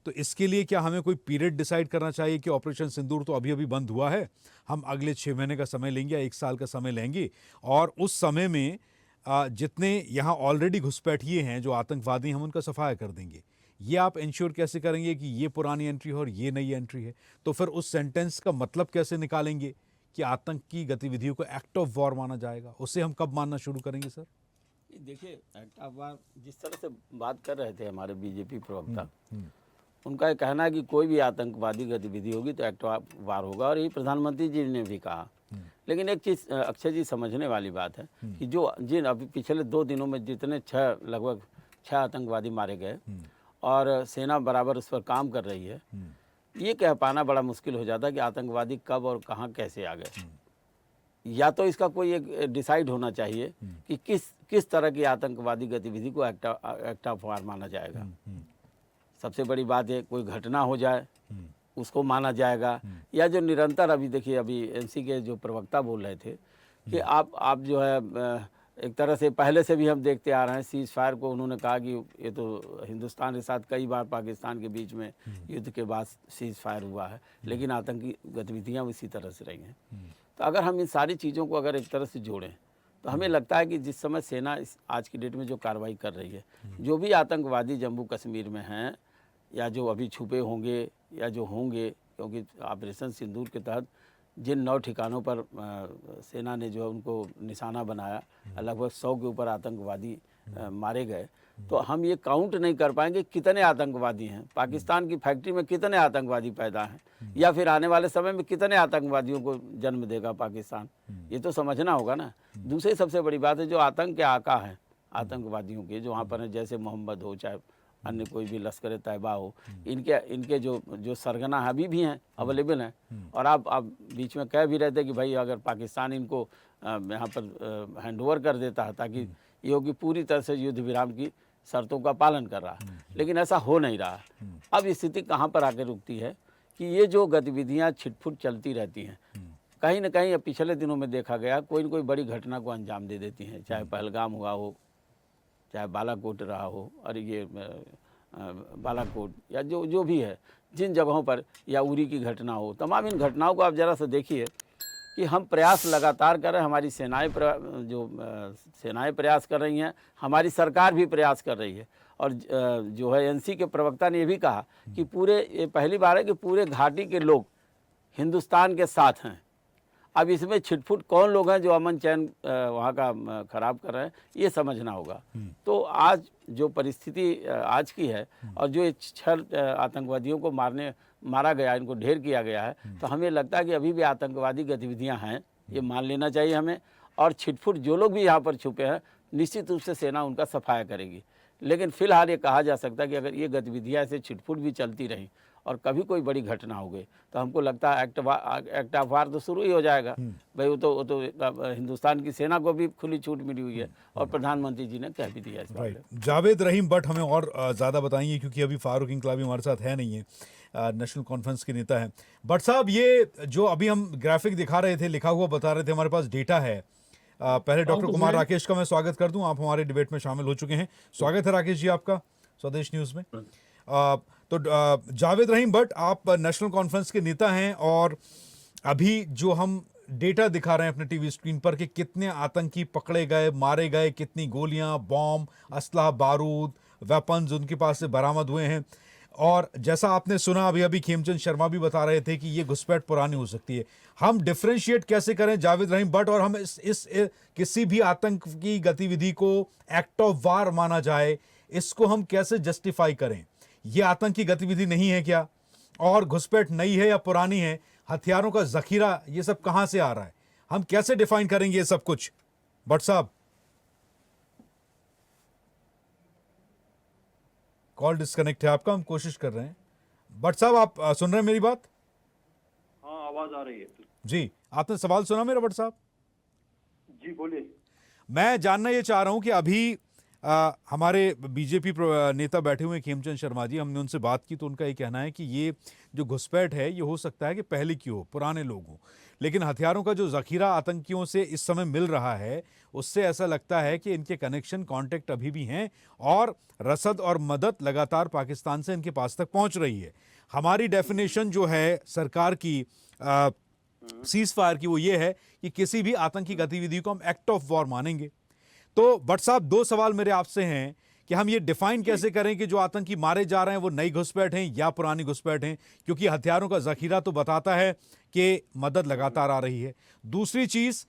तो इसके लिए क्या हमें कोई पीरियड डिसाइड करना चाहिए कि ऑपरेशन सिंदूर तो अभी अभी बंद हुआ है, हम अगले 6 महीने का समय लेंगे या 1 साल का समय लेंगे, और उस समय में जितने यहाँ ऑलरेडी घुसपैठिए हैं जो आतंकवादी, हम उनका सफाया कर देंगे। ये आप इंश्योर कैसे करेंगे कि ये पुरानी एंट्री है और ये नई एंट्री है? तो फिर उस सेंटेंस का मतलब कैसे निकालेंगे कि आतंक की गतिविधियों को एक्ट ऑफ वॉर माना जाएगा? उससे हम कब मानना शुरू करेंगे सर? देखिए, एक्ट ऑफ वॉर जिस तरह से बात कर रहे थे हमारे बीजेपी प्रवक्ता, उनका ये कहना है कि कोई भी आतंकवादी गतिविधि होगी तो एक्ट ऑफ वार होगा, और ये प्रधानमंत्री जी ने भी कहा। लेकिन एक चीज़ अक्षय जी समझने वाली बात है कि जिन अभी पिछले 2 दिनों में जितने लगभग 6 आतंकवादी मारे गए और सेना बराबर उस पर काम कर रही है, ये कह पाना बड़ा मुश्किल हो जाता है कि आतंकवादी कब और कहाँ कैसे आ गए। या तो इसका कोई एक डिसाइड होना चाहिए कि किस तरह की आतंकवादी गतिविधि को एक्ट ऑफ वार माना जाएगा। सबसे बड़ी बात है, कोई घटना हो जाए उसको माना जाएगा, या जो निरंतर, अभी देखिए अभी एनसी के जो प्रवक्ता बोल रहे थे कि आप जो है एक तरह से पहले से भी हम देखते आ रहे हैं सीज फायर को। उन्होंने कहा कि ये तो हिंदुस्तान के साथ कई बार पाकिस्तान के बीच में युद्ध के बाद सीज फायर हुआ है, लेकिन आतंकी गतिविधियां इसी तरह से रही हैं। तो अगर हम इन सारी चीज़ों को अगर एक तरह से जोड़ें तो हमें लगता है कि जिस समय सेना आज की डेट में जो कार्रवाई कर रही है, जो भी आतंकवादी जम्मू कश्मीर में हैं या जो अभी छुपे होंगे या जो होंगे, क्योंकि ऑपरेशन सिंदूर के तहत जिन 9 ठिकानों पर सेना ने जो है उनको निशाना बनाया, लगभग 100 के ऊपर आतंकवादी मारे गए। तो हम ये काउंट नहीं कर पाएंगे कितने आतंकवादी हैं, पाकिस्तान की फैक्ट्री में कितने आतंकवादी पैदा हैं, या फिर आने वाले समय में कितने आतंकवादियों को जन्म देगा पाकिस्तान, ये तो समझना होगा ना। दूसरी सबसे बड़ी बात है जो आतंक के आका हैं आतंकवादियों के, जो वहाँ पर हैं, जैसे मोहम्मद हो चाहे अन्य कोई भी लश्कर तैयबा हो, इनके जो सरगना अभी भी हैं, अवेलेबल हैं। और आप बीच में कह भी रहे थे कि भाई अगर पाकिस्तान इनको यहाँ पर हैंडओवर कर देता है ताकि ये हो कि पूरी तरह से युद्ध विराम की शर्तों का पालन कर रहा है, लेकिन ऐसा हो नहीं रहा। अब स्थिति कहाँ पर आकर रुकती है कि ये जो गतिविधियाँ छिटफुट चलती रहती हैं, कहीं ना कहीं अब पिछले दिनों में देखा गया कोई न कोई बड़ी घटना को अंजाम दे देती हैं, चाहे पहलगाम हुआ हो, चाहे बालाकोट रहा हो, और ये बालाकोट या जो भी है जिन जगहों पर, या उरी की घटना हो, तमाम इन घटनाओं को आप ज़रा सा देखिए कि हम प्रयास लगातार कर रहे हैं, हमारी सेनाएं प्रयास कर रही हैं, हमारी सरकार भी प्रयास कर रही है। और जो है एनसी के प्रवक्ता ने ये भी कहा कि ये पहली बार है कि पूरे घाटी के लोग हिंदुस्तान के साथ हैं। अब इसमें छिटफुट कौन लोग हैं जो अमन चैन वहाँ का खराब कर रहे हैं, ये समझना होगा। तो आज जो परिस्थिति आज की है और जो 6 आतंकवादियों को मारा गया, इनको ढेर किया गया है, तो हमें लगता है कि अभी भी आतंकवादी गतिविधियां हैं, ये मान लेना चाहिए हमें। और छिटफुट जो लोग भी यहाँ पर छुपे हैं, निश्चित रूप से सेना उनका सफाया करेगी। लेकिन फिलहाल ये कहा जा सकता है कि अगर ये गतिविधियाँ ऐसे छिटफुट भी चलती रहीं और कभी कोई बड़ी घटना हो गई तो हमको लगता है एक्ट ऑफ वार तो शुरू ही हो जाएगा। भाई वो तो हिंदुस्तान की सेना को भी खुली छूट मिली हुई है और प्रधानमंत्री जी ने कह भी दिया इस बारे में। जावेद रहीम भट्ट हमें और ज़्यादा बताएंगे, क्योंकि अभी फारूक इंकलाबी हमारे साथ है नहीं है, नेशनल कॉन्फ्रेंस के नेता हैं। भट्ट साहब, ये जो अभी हम ग्राफिक दिखा रहे थे, लिखा हुआ बता रहे थे, हमारे पास डेटा है। पहले डॉक्टर कुमार राकेश का मैं स्वागत कर दूं, आप हमारे डिबेट में शामिल हो चुके हैं। स्वागत है राकेश जी आपका स्वदेश न्यूज़ में। तो जावेद रहीम भट्ट, आप नेशनल कॉन्फ्रेंस के नेता हैं, और अभी जो हम डेटा दिखा रहे हैं अपने टीवी स्क्रीन पर कि कितने आतंकी पकड़े गए, मारे गए, कितनी गोलियां, बॉम्ब, असला, बारूद, वेपन्स उनके पास से बरामद हुए हैं। और जैसा आपने सुना अभी खेमचंद शर्मा भी बता रहे थे कि ये घुसपैठ पुरानी हो सकती है। हम डिफरेंशिएट कैसे करें जावेद रहीम भट्ट, और हम इस किसी भी आतंक की गतिविधि को एक्ट ऑफ वार माना जाए, इसको हम कैसे जस्टिफाई करें? ये आतंकी गतिविधि नहीं है क्या? और घुसपैठ नई है या पुरानी है? हथियारों का जखीरा, ये सब कहां से आ रहा है? हम कैसे डिफाइन करेंगे ये सब कुछ? भट्ट साहब, कॉल डिस्कनेक्ट है आपका, हम कोशिश कर रहे हैं। भट्ट साहब, आप सुन रहे हैं मेरी बात? हाँ, आवाज आ रही है जी। आपने सवाल सुना मेरा भट्ट साहब? जी बोलिए। मैं जानना ये चाह रहा हूं कि अभी हमारे बीजेपी नेता बैठे हुए खेमचंद शर्मा जी, हमने उनसे बात की तो उनका ये कहना है कि ये जो घुसपैठ है ये हो सकता है कि पहले की हो, पुराने लोग हों, लेकिन हथियारों का जो जखीरा आतंकियों से इस समय मिल रहा है उससे ऐसा लगता है कि इनके कनेक्शन, कांटेक्ट अभी भी हैं और रसद और मदद लगातार पाकिस्तान से इनके पास तक पहुंच रही है। हमारी डेफिनेशन जो है सरकार की सीज फायर की, वो ये है कि किसी भी आतंकी गतिविधि को हम एक्ट ऑफ वॉर मानेंगे। तो भट्ट साहब, 2 सवाल मेरे आपसे हैं कि हम ये डिफाइन कैसे करें कि जो आतंकी मारे जा रहे हैं वो नई घुसपैठ हैं या पुरानी घुसपैठ हैं, क्योंकि हथियारों का जखीरा तो बताता है कि मदद लगातार आ रही है। दूसरी चीज,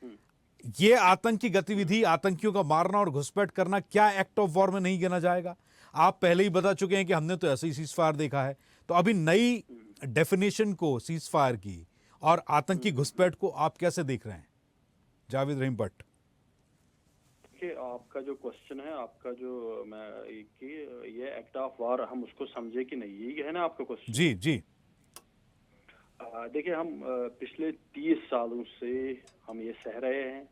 ये आतंकी गतिविधि, आतंकियों का मारना और घुसपैठ करना क्या एक्ट ऑफ वॉर में नहीं गिना जाएगा? आप पहले ही बता चुके हैं कि हमने तो ऐसे ही सीज फायर देखा है, तो अभी नई डेफिनेशन को सीज फायर की और आतंकी घुसपैठ को आप कैसे देख रहे हैं जावेद रहीम भट्ट? आपका जो क्वेश्चन है, आपका जो ये एक्ट ऑफ वार हम उसको समझे कि नहीं, यही है ना आपका क्वेश्चन? जी जी। देखिए, हम पिछले 30 सालों से हम ये सह रहे हैं।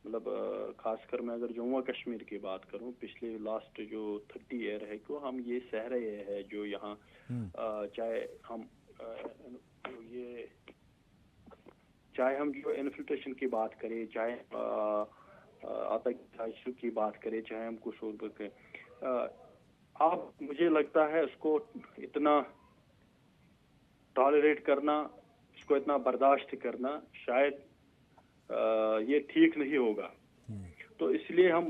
मतलब खासकर मैं अगर जम्मू कश्मीर की बात करूं, पिछले लास्ट जो 30 ईयर है को हम ये सह रहे हैं। जो यहाँ चाहे हम जो इन्फिल्ट्रेशन की बात करें, चाहे आतंकी साजिशों की बात करें, चाहे हम कुछ और करें, आप मुझे लगता है उसको इतना टॉलरेट करना, इसको इतना बर्दाश्त करना शायद ये ठीक नहीं होगा। तो इसलिए हम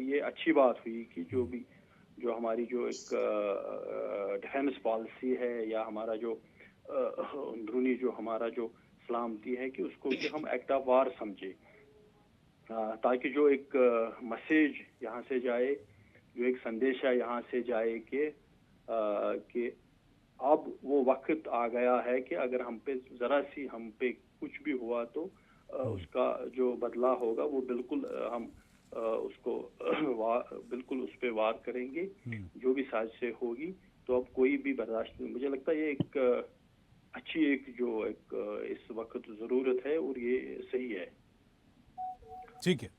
ये अच्छी बात हुई कि जो हमारी जो एक डिफेंस पॉलिसी है या हमारा जो अंदरूनी जो हमारा जो सलामती है कि उसको कि हम एक्ट ऑफ वार समझे, ताकि जो एक मैसेज यहाँ से जाए, जो एक संदेशा यहाँ से जाए कि अब वो वक्त आ गया है कि अगर हम पे कुछ भी हुआ तो उसका जो बदला होगा वो बिल्कुल हम उसको बिल्कुल उस पे वार करेंगे, जो भी साजिशें होगी तो अब कोई भी बर्दाश्त नहीं। मुझे लगता है ये एक अच्छी इस वक्त जरूरत है और ये सही है। ठीक है,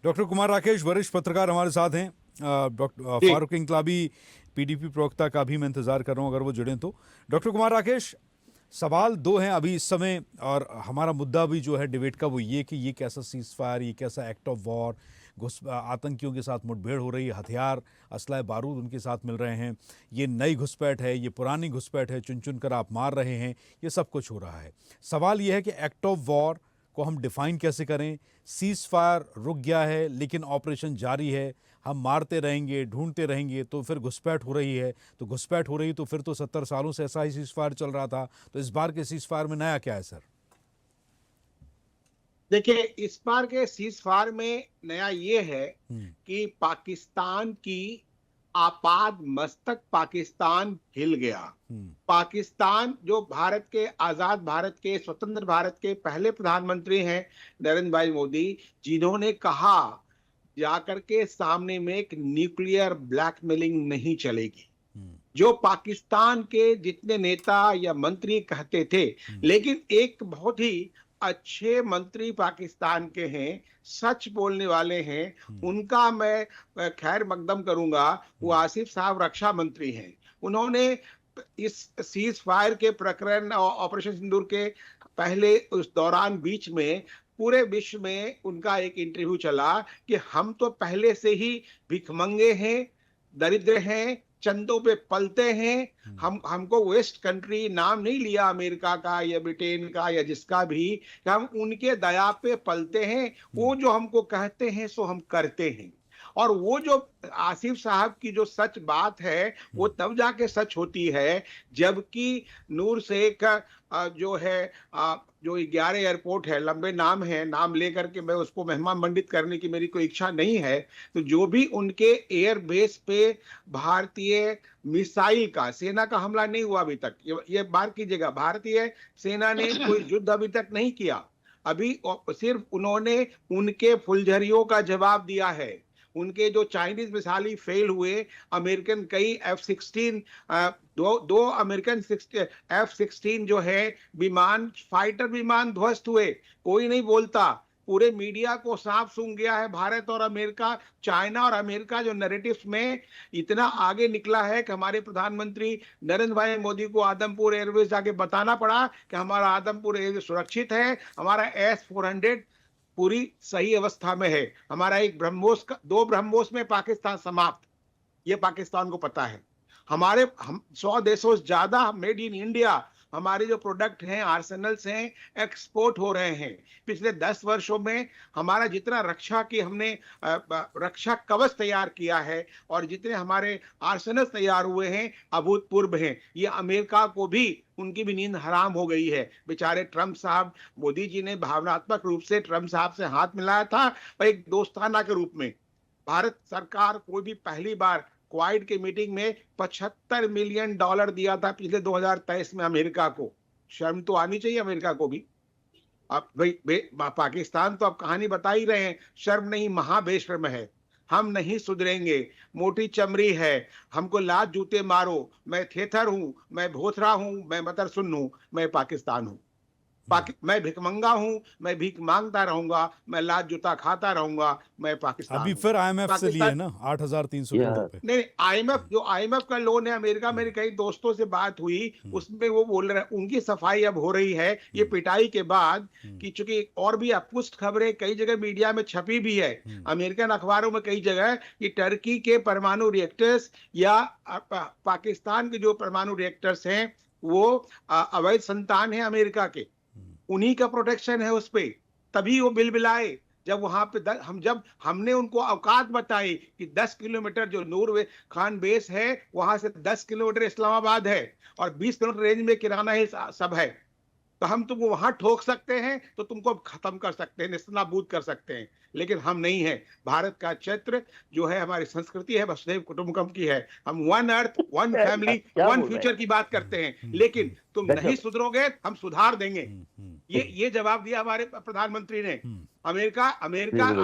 डॉक्टर कुमार राकेश वरिष्ठ पत्रकार हमारे साथ हैं। डॉक्टर फारूक इंकलाबी पीडीपी प्रवक्ता का भी मैं इंतजार कर रहा हूं, अगर वो जुड़े तो। डॉक्टर कुमार राकेश, सवाल दो हैं अभी इस समय, और हमारा मुद्दा भी जो है डिबेट का वो ये कि ये कैसा सीज फायर, ये कैसा एक्ट ऑफ वॉर, आतंकियों के साथ मुठभेड़ हो रही है, हथियार असलाह बारूद उनके साथ मिल रहे हैं, ये नई घुसपैठ है, ये पुरानी घुसपैठ है, चुन चुन कर आप मार रहे हैं, ये सब कुछ हो रहा है। सवाल ये है कि एक्ट ऑफ वॉर को हम डिफाइन कैसे करें? सीज फायर रुक गया है लेकिन ऑपरेशन जारी है, हम मारते रहेंगे, ढूंढते रहेंगे, तो फिर घुसपैठ हो रही है, तो घुसपैठ हो रही तो फिर तो 70 सालों से ऐसा ही सीज फायर चल रहा था, तो इस बार के सीज फायर में नया क्या है सर? देखिए, इस बार के सीज फायर में नया ये है कि पाकिस्तान की आपाद मस्तक पाकिस्तान हिल गया। पाकिस्तान जो भारत के आजाद भारत के स्वतंत्र भारत के पहले प्रधानमंत्री हैं नरेंद्र भाई मोदी, जिन्होंने कहा जाकर के सामने में एक न्यूक्लियर ब्लैकमेलिंग नहीं चलेगी, जो पाकिस्तान के जितने नेता या मंत्री कहते थे, लेकिन एक बहुत ही अच्छे मंत्री पाकिस्तान के हैं, सच बोलने वाले हैं, उनका मैं खैर मकदम करूंगा। वो आसिफ साहब रक्षा मंत्री हैं। उन्होंने इस सीज फायर के प्रकरण ऑपरेशन सिंदूर के पहले उस दौरान बीच में पूरे विश्व में उनका एक इंटरव्यू चला कि हम तो पहले से ही भिखमंगे हैं, दरिद्र हैं, चंदों पे पलते हैं, हमको वेस्ट कंट्री नाम नहीं लिया अमेरिका का या ब्रिटेन का या जिसका भी, हम उनके दया पे पलते हैं, वो जो हमको कहते हैं सो हम करते हैं। और वो जो आसिफ साहब की जो सच बात है वो तब जाके सच होती है जबकि नूर शेख जो है जो 11 एयरपोर्ट है, लंबे नाम है, नाम लेकर के मैं उसको मेहमान मंडित करने की मेरी कोई इच्छा नहीं है, तो जो भी उनके एयर बेस पे भारतीय मिसाइल का, सेना का हमला नहीं हुआ अभी तक, ये बार कीजिएगा, भारतीय सेना ने कोई युद्ध अभी तक नहीं किया, अभी सिर्फ उन्होंने उनके फुलझरियों का जवाब दिया है। उनके जो चाइनीज मिसाइल फेल हुए, अमेरिकन कई F-16 दो अमेरिकन F-16 जो है विमान, फाइटर विमान ध्वस्त हुए, कोई नहीं बोलता, पूरे मीडिया को साफ सूंघ गया है भारत और अमेरिका। चाइना और अमेरिका जो नैरेटिव्स में इतना आगे निकला है कि हमारे प्रधानमंत्री नरेंद्र भाई मोदी को आदमपुर एयरवेज जाके बताना पड़ा कि हमारा आदमपुर एयरवेज सुरक्षित है, हमारा S-400 पूरी सही अवस्था में है, हमारा एक ब्रह्मोस का 2 ब्रह्मोस में पाकिस्तान समाप्त, ये पाकिस्तान को पता है। हम 100 देशों से ज्यादा मेड इन इंडिया हमारे जो प्रोडक्ट हैं, आर्सेनल्स हैं, एक्सपोर्ट हो रहे हैं। पिछले 10 वर्षों में हमारा जितना हमने रक्षा कवच तैयार किया है और जितने हमारे आर्सेनल्स तैयार हुए हैं अभूतपूर्व हैं। ये अमेरिका को भी, उनकी भी नींद हराम हो गई है। बेचारे ट्रंप साहब, मोदी जी ने भावनात्मक रूप से ट्रंप साहब से हाथ मिलाया था और एक दोस्ताना के रूप में भारत सरकार कोई भी पहली बार क्वाइड की मीटिंग में $75 मिलियन दिया था पिछले 2023 में अमेरिका को। शर्म तो आनी चाहिए अमेरिका को भी। अब भाई पाकिस्तान तो अब कहानी बता ही रहे हैं, शर्म नहीं, महाबेशर्म है। हम नहीं सुधरेंगे, मोटी चमड़ी है, हमको लात जूते मारो, मैं थेथर हूं, मैं भोथरा हूं, मैं मतरसुन हूं, मैं पाकिस्तान हूं। मैं भिखमंगा हूं, मैं भीख मांगता रहूंगा, मैं लात जूता खाता रहूंगा, मैं पाकिस्तान अभी हूं। फिर IMF से लिए पाकिस्तान ना 8,300 करोड़ रुपए। नहीं, आईएमएफ का लोन है अमेरिका। मेरे कई दोस्तों से बात हुई, उसमें वो बोल रहे हैं उनकी सफाई अब हो रही है ये पिटाई के बाद, कि चूंकि और भी अपुष्ट खबरें कई जगह मीडिया में छपी भी है, अमेरिकन अखबारों में कई जगह, कि टर्की के परमाणु रिएक्टर्स या पाकिस्तान के जो परमाणु रिएक्टर्स हैं वो अवैध संतान है अमेरिका के, उन्हीं का प्रोटेक्शन है उस पे। तभी वो बिल बिलाए जब वहां पे हमने उनको औकात बताई कि 10 किलोमीटर जो नूर खान बेस है वहां से 10 किलोमीटर इस्लामाबाद है और 20 किलोमीटर रेंज में किराना ही सब है, तो हम तुमको वहां ठोक सकते हैं, तो तुमको खत्म कर सकते हैं, नेस्तनाबूद कर सकते हैं, लेकिन हम नहीं है। भारत का चरित्र जो है, हमारी संस्कृति है, वसुधैव कुटुंबकम की है। हम one earth, one family, one future की बात करते हैं, लेकिन तुम नहीं सुधरोगे, हम सुधार देंगे। ये जवाब दिया हमारे प्रधानमंत्री ने। अमेरिका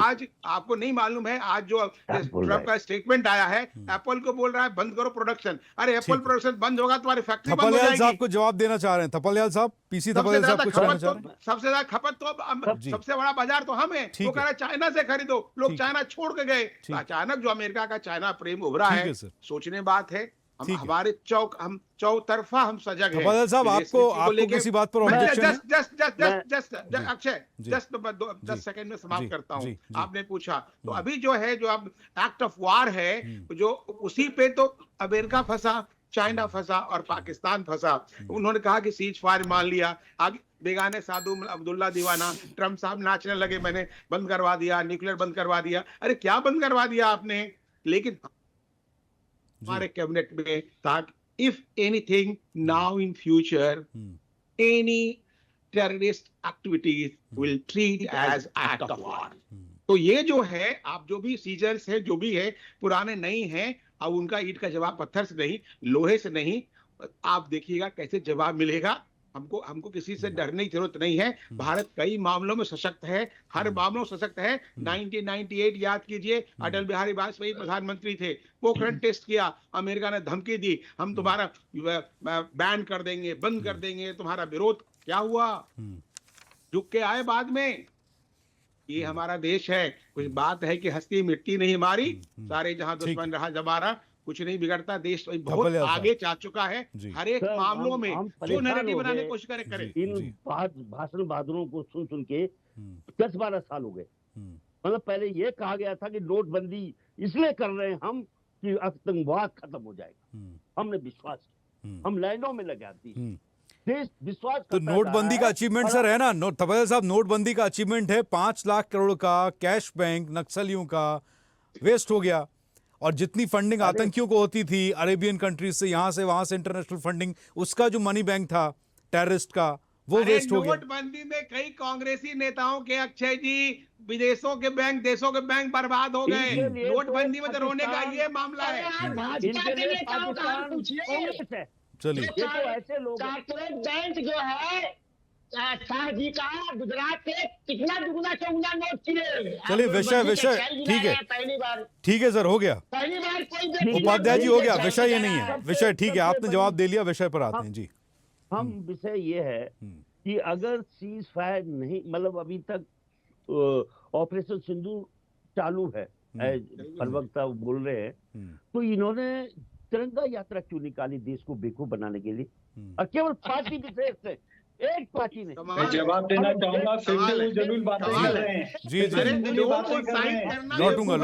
आज आपको नहीं मालूम है, आज जो ट्रम्प का स्टेटमेंट आया है, एप्पल को बोल रहा है बंद करो प्रोडक्शन। अरे एप्पल प्रोडक्शन बंद होगा तुम्हारी फैक्ट्री बंद हो थपलियाल जाएगी। साहब को जवाब देना चाह रहे हैं। थपलियाल साहब, पीसी थपलियाल साहब कुछ कहना चाह रहे हैं? सबसे ज्यादा खपत तो सबसे बड़ा बाजार तो हम है। वो कह रहा है चाइना से खरीदो, लोग चाइना छोड़ के गए। अचानक जो अमेरिका का चाइना प्रेम उभरा है, सोचने बात है। हमारे हम चौतरफा हम सजग हैं। थपलियाल साहब, आपको किसी बात पर ऑब्जेक्शन है? अक्षय, जस्ट 10 सेकंड में समाप्त करता हूं। आपने पूछा तो अभी जो है, जो अब एक्ट ऑफ वार है, जो उसी पे तो अमेरिका फंसा, चाइना फंसा और पाकिस्तान फंसा। उन्होंने कहा कि सीज फायर मान लिया, आगे बेगाने साधु अब्दुल्ला दीवाना, ट्रम्प साहब नाचने लगे, मैंने बंद करवा दिया, न्यूक्लियर बंद करवा दिया। अरे क्या बंद करवा दिया आपने? लेकिन हमारे कैबिनेट में था, if anything now in future any terrorist activities will treat as act of war. तो ये जो है, आप जो भी सीजर्स है, जो भी है, पुराने नहीं हैं। अब उनका ईंट का जवाब पत्थर से नहीं, लोहे से नहीं, आप देखिएगा कैसे जवाब मिलेगा। हमको किसी से डरने की जरूरत नहीं है। भारत कई मामलों में सशक्त है, हर मामलों में सशक्त है। 1998 याद कीजिए, अटल बिहारी वाजपेयी प्रधानमंत्री थे, पोखरण टेस्ट किया, अमेरिका ने धमकी दी, हम तुम्हारा बैन कर देंगे, बंद कर देंगे, तुम्हारा विरोध। क्या हुआ? झुक के आए बाद में। ये हमारा देश है। कुछ बात है कि हस्ती मिट्टी नहीं हमारी, सारे जहां दुश्मन रहा जमारा, कुछ नहीं बिगड़ता। देश बहुत आगे जा चुका है हर एक मामलों में। जो नैरेटिव बनाने की कोशिश करे। इन भाषण बहादुरों को सुन के 10-12 साल हो गए। मतलब पहले ये कहा गया था कि नोटबंदी इसलिए कर रहे हैं हम कि आतंकवाद खत्म हो जाएगा। हमने विश्वास किया, हम लाइनों में लग जाती देश विश्वास। तो नोटबंदी का अचीवमेंट सर है ना, थपलियाल साहब, नोटबंदी का अचीवमेंट है 5 लाख करोड़ का कैश बैंक नक्सलियों का वेस्ट हो गया। और जितनी फंडिंग आतंकियों को होती थी अरेबियन कंट्रीज से, यहां से वहां से इंटरनेशनल फंडिंग, उसका जो मनी बैंक था टेररिस्ट का, वो वेस्ट हो गया। नोटबंदी में कई कांग्रेसी नेताओं के, अक्षय जी, विदेशों के बैंक, देशों के बैंक बर्बाद हो गए। नोटबंदी में तो रोने का ये मामला है। चलिए, ऐसे लोग बैंक जो है शाह जी का, गुजरात से कितना दुगुना चौगुना नोट किए। चलिए, विषय ठीक है, पहली बार ठीक है सर, हो गया। पहली बार कोई उपाध्याय जी, हो गया विषय, ये नहीं है विषय। ठीक है, आपने जवाब दे लिया, विषय पर आते हैं जी। हम विषय ये है कि अगर सीज फायर नहीं, मतलब अभी तक ऑपरेशन सिंदूर चालू है, प्रवक्ता बोल रहे हैं, तो इन्होंने तिरंगा यात्रा क्यों निकाली देश को बेवकूफ बनाने के लिए? और केवल पार्टी विशेष से एक पार्टी ने। मैं जवाब देना चाहूंगा, फिर से वो जरूर बातें कर रहे हैं। जी लौटूंगा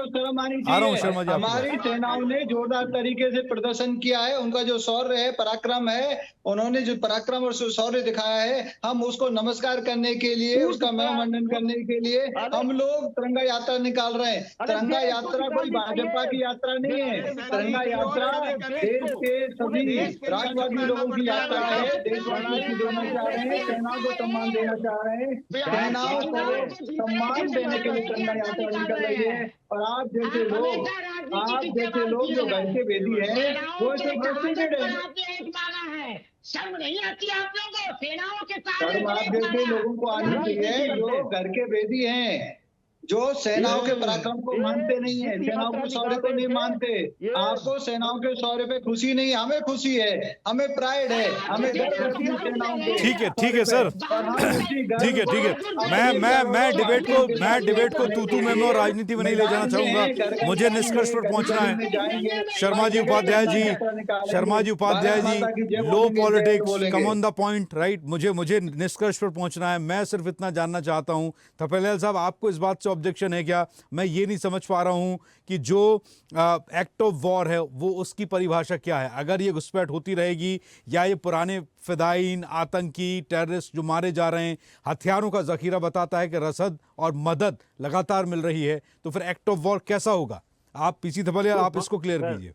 शर्म आनी चाहिए। हमारी सेनाओं ने जोरदार तरीके से प्रदर्शन किया है, उनका जो शौर्य है, पराक्रम है, उन्होंने जो पराक्रम और शौर्य दिखाया है, हम उसको नमस्कार करने के लिए, उसका महिमामंडन करने के लिए हम लोग तिरंगा यात्रा निकाल रहे हैं। तिरंगा यात्रा कोई भाजपा की यात्रा नहीं है। तिरंगा यात्रा देश के सभी राष्ट्रवादी लोगों की यात्रा है। देशवासी देना चाह रहे हैं, सेनाओं को सम्मान देना चाह रहे हैं, सेनाओं को सम्मान देने के लिए तिरंगा यात्रा निकल रही है। और आप जैसे लोग जो घर के वेदी हैं, वो सब फ्रस्ट्रेटेड है। शर्म नहीं आती आप लोगों को? सेनाओं के शर्म आप जैसे लोगों को आनी चाहिए जो घर के वेदी हैं। जो सेनाओं के पराक्रम को मानते नहीं है, सेनाओं के शौर्य को नहीं मानते। आपको सेनाओं के शौर्य पे खुशी नहीं, हमें खुशी है, हमें प्राइड है, हमें गर्व है अपनी सेनाओं पे। ठीक है सर, ठीक है। मैं डिबेट को तू में और राजनीति में नहीं ले जाना चाहूंगा। मुझे निष्कर्ष पर पहुंचना है। Sharma ji Upadhyay ji, low politics, come on the point, right. मुझे निष्कर्ष पर पहुंचना है। मैं सिर्फ इतना जानना चाहता हूं, थपेलियाल साहब, आपको इस बात से ऑब्जेक्शन है क्या? मैं ये नहीं समझ पा रहा हूं कि जो एक्ट ऑफ वॉर है वो उसकी परिभाषा क्या है। अगर ये घुसपैठ होती रहेगी या ये पुराने फिदायीन, आतंकी, टेररिस्ट जो मारे जा रहे हैं, हथियारों का जखीरा बताता है कि रसद और मदद लगातार मिल रही है, तो फिर एक्ट ऑफ वॉर कैसा होगा? आप पीसी थपेलियाल, आप इसको क्लियर कीजिए।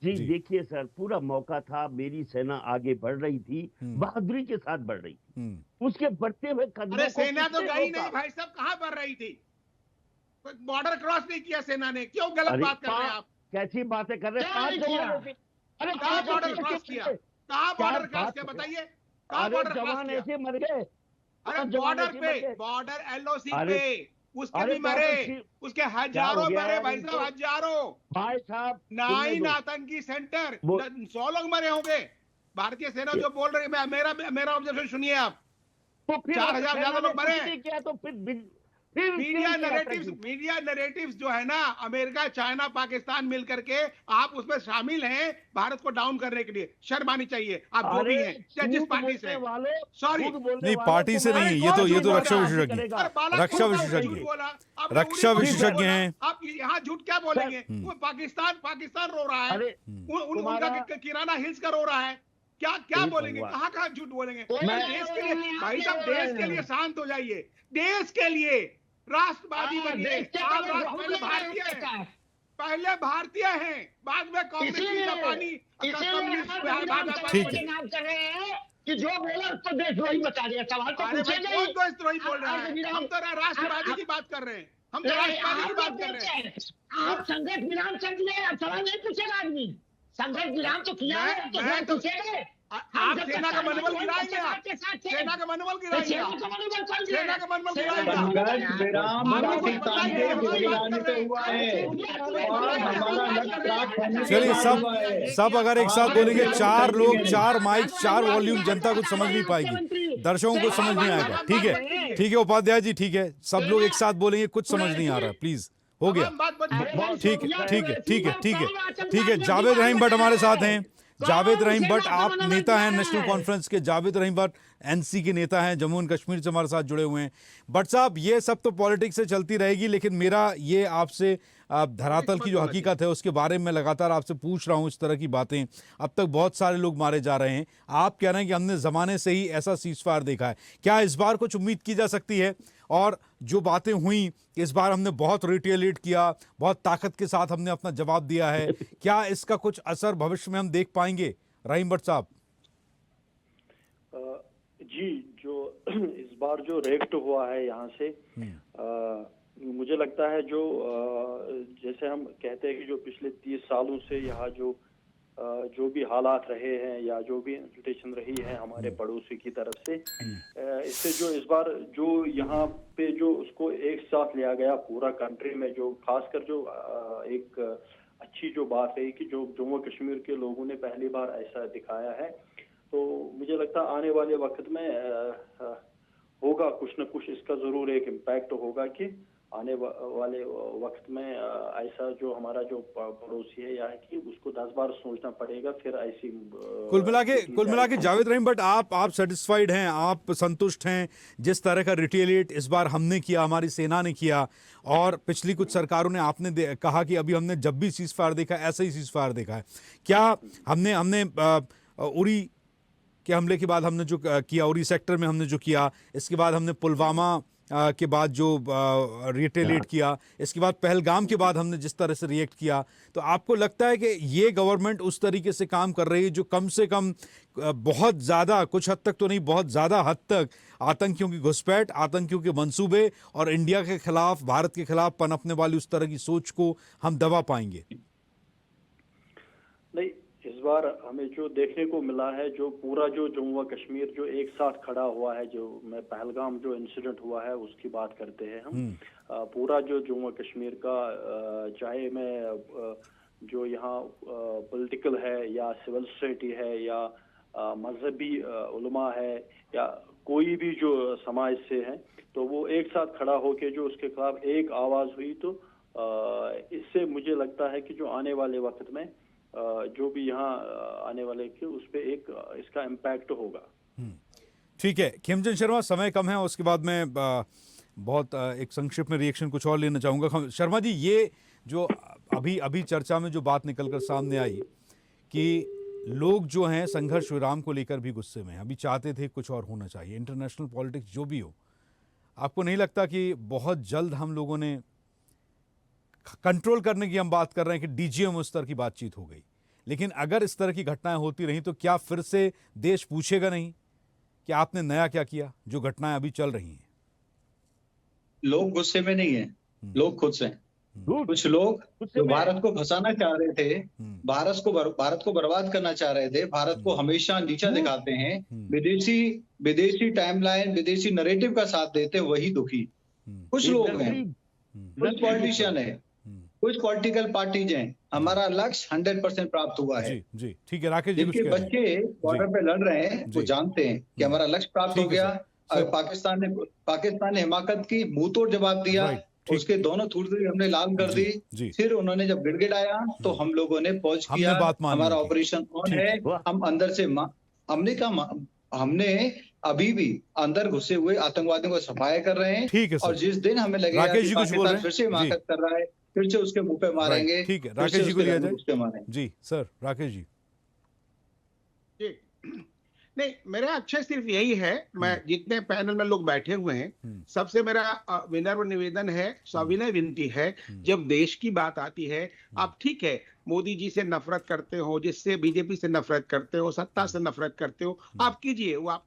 जी देखिए सर, पूरा मौका था, मेरी सेना आगे बढ़ रही थी, बहादुरी के साथ बढ़ रही थी। उसके बढ़ते हुए कदमों अरे को सेना तो किसने गई रोका? नहीं भाई साहब, कहाँ बढ़ रही थी? बॉर्डर क्रॉस नहीं किया सेना ने, क्यों गलत अरे बात कर रहे हैं आप? कैसी बातें कर रहे हैं? क्या नहीं किया? अरे कहाँ बॉर्डर क्रॉस किया? कहाँ बॉर्डर क्रॉस किया बताइए? कहाँ बॉर्डर क्रॉस जवान किया? ऐसे मर गए। अरे जवान बॉर्डर ऐसे पे, मर गए। बॉर्डर एलओसी अरे- पे उसके अरे भी मरे, तो उसके क्या हजारों हो गया मरे है भाई इनको? साहब, हजारों। भाई साहब 9 आतंकी सेंटर, वो- 100 लोग मरे होंगे। भारतीय सेना जो बोल रही है, मेरा ऑब्जर्वेशन सुनिए आप। तो फिर 4,000 ज्यादा लोग मरे। किया तो फिर मीडिया नैरेटिव्स जो है ना, अमेरिका, चाइना, पाकिस्तान मिल करके आप उसमें शामिल हैं भारत को डाउन करने के लिए। शर्म आनी चाहिए आप जो भी हैं, या जिस पार्टी से। सॉरी, नहीं, पार्टी से नहीं, ये तो रक्षा विशेषज्ञ, रक्षा विशेषज्ञ हैं। आप यहाँ झूठ क्या बोलेंगे? वो पाकिस्तान रो रहा है, उनका किराना हिल्स का रो रहा है। क्या बोलेंगे? कहाँ झूठ बोलेंगे? देश के लिए भाई साहब, देश के लिए शांत हो जाइए। देश के लिए राष्ट्रवादी बनिए। पहले भारतीय हैं, बाद में कांग्रेस, जापानी, ठीक है। नाम कर रहे हैं कि जो बोला उसको देशद्रोही बता दिया। सवाल तो अरे पूछे भाई, नहीं। कौन देशद्रोही बोल रहा है? हम तो राष्ट्रवादी की बात कर रहे हैं। हम तो राष्ट्रवादी की बात कर रहे हैं। आप संघर्ष विराम कर दिए, अब सवाल नहीं पूछेगा आदमी। संघर्ष विराम तो किया है, तो सवाल पूछेंगे। आप सेना का मनोबल गिराएंगे, आप सेना का मनोबल गिराएंगे, सेना का मनोबल गिराएंगे। संघर्ष विराम पाकिस्तान के गिराने से हुआ है और हमारा लक्ष्य प्राप्त होने के चलिए, बाद हुआ है। सब अगर एक साथ बोलेंगे, 4 लोग, 4 माइक, 4 वॉल्यूम, जनता कुछ समझ नहीं पाएगी, दर्शकों को समझ नहीं आएगा। ठीक है उपाध्याय जी, ठीक है, सब लोग एक साथ बोलेंगे, कुछ समझ नहीं आ रहा, प्लीज, हो गया। ठीक है। जावेद रहीम भट्ट हमारे साथ हैं। जावेद रहीम भट्ट, आप नेता हैं नेशनल कॉन्फ्रेंस के। जावेद रहीम भट्ट एनसी के नेता हैं, जम्मू एंड कश्मीर से हमारे साथ जुड़े हुए हैं। भट्ट साहब, ये सब तो पॉलिटिक्स से चलती रहेगी, लेकिन मेरा ये आपसे धरातल की जो हकीकत है उसके बारे में लगातार आपसे पूछ रहा हूं। इस तरह की बातें, अब तक बहुत सारे लोग मारे जा रहे हैं, आप कह रहे हैं कि हमने ज़माने से ही ऐसा सीज़फायर देखा है। क्या इस बार कुछ उम्मीद की जा सकती है? और जो बातें हुई, इस बार हमने बहुत रिटेलिएट किया, बहुत ताकत के साथ हमने अपना जवाब दिया है, क्या इसका कुछ असर भविष्य में हम देख पाएंगे? रहीम भट्ट साहब। जी, जो इस बार जो रेक्ट हुआ है यहाँ से, मुझे लगता है जो जैसे हम कहते हैं कि जो पिछले 30 सालों से यहाँ जो भी हालात रहे हैं या जो भी इंस्टीट्यूशन रही है हमारे पड़ोसी की तरफ से, इससे जो इस बार जो यहाँ पे जो उसको एक साथ लिया गया पूरा कंट्री में, जो खासकर जो एक अच्छी जो बात है कि जो जम्मू कश्मीर के लोगों ने पहली बार ऐसा दिखाया है, तो मुझे लगता है आने वाले वक्त में होगा कुछ न कुछ इसका जरूर एक इम्पैक्ट होगा कि आने वाले वक्त में ऐसा जो हमारा जो पड़ोसी है या कि उसको 10 बार सोचना पड़ेगा फिर ऐसी। कुल मिला के जावेद रहीम भट्ट, आप सेटिस्फाइड हैं, आप संतुष्ट हैं जिस तरह का रिटेलिएट इस बार हमने किया, हमारी सेना ने किया, और पिछली कुछ सरकारों ने, आपने कहा कि अभी हमने जब भी सीज़फायर देखा ऐसा ही सीज़फायर देखा है। क्या हमने उरी के हमले के बाद हमने जो किया, उरी सेक्टर में हमने जो किया, इसके बाद हमने पुलवामा के बाद जो रिटेलिएट किया, इसके बाद पहलगाम के बाद हमने जिस तरह से रिएक्ट किया, तो आपको लगता है कि ये गवर्नमेंट उस तरीके से काम कर रही है जो कम से कम बहुत ज़्यादा, कुछ हद तक तो नहीं, बहुत ज़्यादा हद तक आतंकियों की घुसपैठ, आतंकियों के मंसूबे और इंडिया के खिलाफ, भारत के खिलाफ पनपने वाली उस तरह की सोच को हम दबा पाएंगे? नहीं, इस बार हमें जो देखने को मिला है, जो पूरा जो जम्मू व कश्मीर जो एक साथ खड़ा हुआ है, जो मैं पहलगाम जो इंसिडेंट हुआ है उसकी बात करते हैं हम, पूरा जो जम्मू व कश्मीर का चाहे मैं जो यहाँ पॉलिटिकल है या सिविल सोसाइटी है या मजहबी उलमा है या कोई भी जो समाज से है, तो वो एक साथ खड़ा होके जो उसके खिलाफ एक आवाज हुई, तो इससे मुझे लगता है कि जो आने वाले वक्त में जो भी यहाँ आने वाले के उस पर एक इसका इम्पैक्ट होगा। ठीक है खेमचंद शर्मा, समय कम है, उसके बाद मैं बहुत एक संक्षिप्त में रिएक्शन कुछ और लेना चाहूँगा। शर्मा जी, ये जो अभी चर्चा में जो बात निकलकर सामने आई कि लोग जो हैं संघर्ष विराम को लेकर भी गुस्से में, अभी चाहते थे कुछ और होना चाहिए, इंटरनेशनल पॉलिटिक्स जो भी हो, आपको नहीं लगता कि बहुत जल्द हम लोगों ने कंट्रोल करने की हम बात कर रहे हैं कि डीजीएम स्तर की बातचीत हो गई, लेकिन अगर इस तरह की घटनाएं होती रहीं तो क्या फिर से देश पूछेगा नहीं कि आपने नया क्या किया? जो घटनाएं अभी चल रही हैं, लोग गुस्से में नहीं है, लोग खुद से हैं। कुछ लोग जो भारत को फंसाना चाह रहे थे, भारत को बर्बाद करना चाह रहे थे, भारत को हमेशा नीचा दिखाते हैं, विदेशी टाइमलाइन, विदेशी नैरेटिव का साथ देते, वही दुखी कुछ लोग हैं, कुछ पॉलिटिशियन है, कुछ पॉलिटिकल पार्टीज हैं। हमारा लक्ष्य 100% प्राप्त हुआ है। जी ठीक है राकेश जी, जिनके बच्चे बॉर्डर पे लड़ रहे हैं वो जानते हैं कि हमारा लक्ष्य प्राप्त हो गया। अगर पाकिस्तान ने हिमाकत की मुंह तोड़ जवाब दिया, उसके दोनों थुड़ी हमने लाल कर दी। फिर उन्होंने जब गिड़गिड़ाया तो हम लोगों ने पहुंच किया, हमारा ऑपरेशन ऑन है। हम अंदर से हमने कहा, हमने अभी भी अंदर घुसे हुए आतंकवादियों को सफाया कर रहे हैं। और जिस दिन हमें लगेगा कि पाकिस्तान फिर से हिमाकत कर रहा है, फिर से उसके मुंह पे मारेंगे। ठीक है राकेश जी को लिया जाए। जी सर, राकेश जी। नहीं, मेरा अच्छा सिर्फ यही है, मैं जितने पैनल में लोग बैठे हुए हैं सबसे मेरा विनम्र निवेदन है, सविनय विनती है, जब देश की बात आती है, आप ठीक है मोदी जी से नफरत करते हो, जिससे बीजेपी से नफरत करते हो, सत्ता से नफरत करते हो, आप कीजिए, वो आप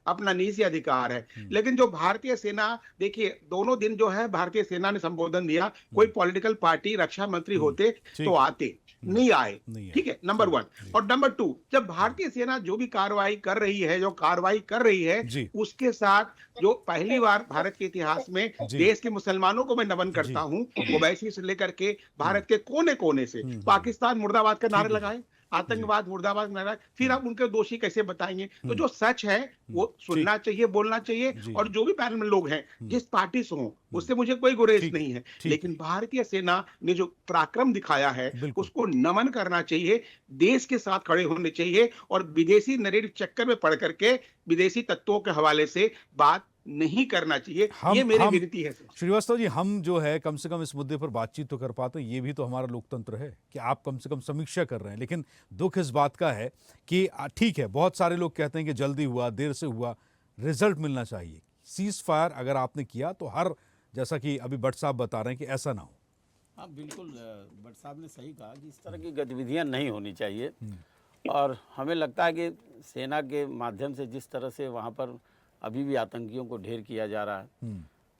अपना निजी अधिकार है। लेकिन जो भारतीय सेना, देखिए दोनों दिन जो है भारतीय सेना ने संबोधन दिया, कोई पॉलिटिकल पार्टी रक्षा मंत्री होते तो आते, नहीं आए, ठीक है, नंबर 1। और नंबर 2, जब भारतीय सेना जो भी कार्रवाई कर रही है, उसके साथ जो पहली बार भारत के इतिहास में देश के मुसलमानों को मैं नमन करता हूं, ओवैसी से लेकर के भारत के कोने कोने से पाकिस्तान मुर्दाबाद का नारे लगाए, आतंकवाद मुर्दाबाद नारा, फिर आप उनके दोषी कैसे बताएंगे? तो जो सच है वो सुनना चाहिए, बोलना चाहिए। और जो भी पैनल में लोग हैं, जिस पार्टी से हो, उससे मुझे कोई गुरेज नहीं है, लेकिन भारतीय सेना ने जो पराक्रम दिखाया है उसको नमन करना चाहिए, देश के साथ खड़े होने चाहिए, और विदेशी नैरेटिव चक्कर में पड़ करके विदेशी तत्वों के हवाले से बात नहीं करना चाहिए। ये मेरी विनती है। श्रीवास्तव जी, हम जो है कम से कम इस मुद्दे पर बातचीत तो कर पाते हैं, ये भी तो हमारा लोकतंत्र है कि आप कम से कम समीक्षा कर रहे हैं। लेकिन दुख इस बात का है कि ठीक है, बहुत सारे लोग कहते हैं कि जल्दी हुआ, देर से हुआ, रिजल्ट मिलना चाहिए। सीज फायर अगर आपने किया तो हर, जैसा कि अभी भट्ट साहब बता रहे हैं कि ऐसा ना हो। हाँ बिल्कुल, भट्ट साहब ने सही कहा कि इस तरह की गतिविधियां नहीं होनी चाहिए। और हमें लगता है कि सेना के माध्यम से जिस तरह से वहाँ पर अभी भी आतंकियों को ढेर किया जा रहा है,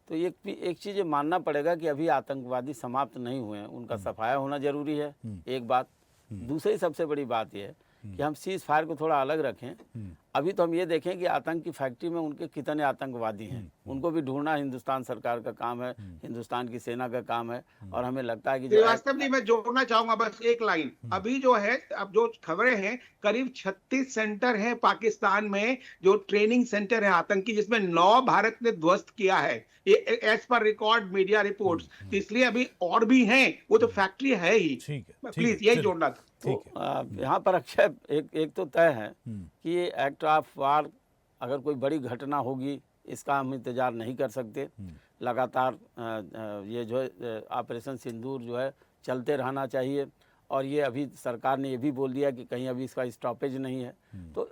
तो एक चीज़ ये मानना पड़ेगा कि अभी आतंकवादी समाप्त नहीं हुए हैं, उनका सफाया होना जरूरी है, एक बात। दूसरी सबसे बड़ी बात यह है कि हम सीज फायर को थोड़ा अलग रखें। अभी तो हम ये देखें कि आतंक की फैक्ट्री में उनके कितने आतंकवादी हैं, उनको भी ढूंढना हिंदुस्तान सरकार का काम है, हिंदुस्तान की सेना का काम है। और हमें लगता है कि वास्तव में मैं जोड़ना चाहूंगा बस एक लाइन, अभी जो है, अब जो खबरें हैं, करीब 36 सेंटर हैं पाकिस्तान में, जो ट्रेनिंग सेंटर है आतंकी, जिसमें 9 भारत ने ध्वस्त किया है, as per record media reports. इसलिए अभी और भी हैं, वो तो फैक्ट्री है ही। प्लीज यही जोड़ना था। तो यहाँ पर अक्षय एक तो तय है कि ये एक्ट ऑफ वार, अगर कोई बड़ी घटना होगी, इसका हम इंतजार नहीं कर सकते। लगातार ये जो है ऑपरेशन सिंदूर जो है चलते रहना चाहिए। और ये अभी सरकार ने ये भी बोल दिया कि कहीं अभी इसका स्टॉपेज नहीं है। तो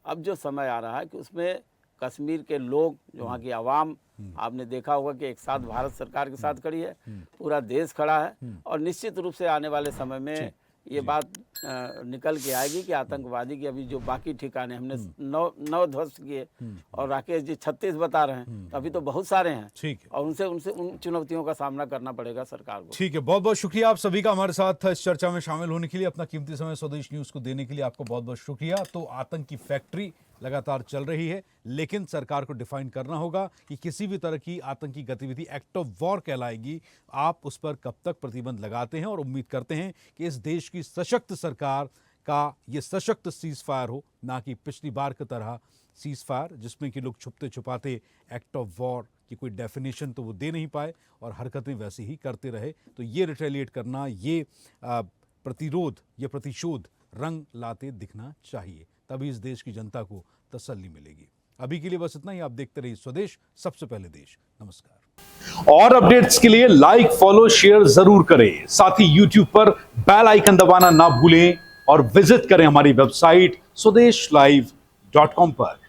अब जो समय आ रहा है कि उसमें कश्मीर के लोग, जो वहाँ की आवाम, आपने देखा होगा कि एक साथ भारत सरकार के साथ खड़ी है, पूरा देश खड़ा है। और निश्चित रूप से आने वाले समय में ये बात निकल के आएगी कि आतंकवादी की अभी जो बाकी ठिकाने हमने नौ ध्वस्त किए और राकेश जी 36 बता रहे हैं, तो अभी तो बहुत सारे हैं। ठीक है, और उनसे उन चुनौतियों का सामना करना पड़ेगा सरकार को। ठीक है, बहुत बहुत शुक्रिया आप सभी का हमारे साथ इस चर्चा में शामिल होने के लिए, अपना कीमती समय स्वदेश न्यूज को देने के लिए आपको बहुत बहुत शुक्रिया। तो आतंक की फैक्ट्री लगातार चल रही है, लेकिन सरकार को डिफाइन करना होगा कि किसी भी तरह की आतंकी गतिविधि एक्ट ऑफ वॉर कहलाएगी, आप उस पर कब तक प्रतिबंध लगाते हैं। और उम्मीद करते हैं कि इस देश की सशक्त सरकार का ये सशक्त सीज फायर हो, ना कि पिछली बार की तरह सीज फायर जिसमें कि लोग छुपते छुपाते एक्ट ऑफ वॉर की कोई डेफिनेशन तो वो दे नहीं पाए और हरकतें वैसी ही करते रहे। तो ये रिटेलिएट करना, ये प्रतिरोध, ये प्रतिशोध रंग लाते दिखना चाहिए, तभी इस देश की जनता को तसल्ली मिलेगी। अभी के लिए बस इतना ही। आप देखते रहिए स्वदेश, सबसे पहले देश। नमस्कार। और अपडेट्स के लिए लाइक, फॉलो, शेयर जरूर करें। साथ ही यूट्यूब पर बेल आइकन दबाना ना भूलें और विजिट करें हमारी वेबसाइट swedeshlive.com पर।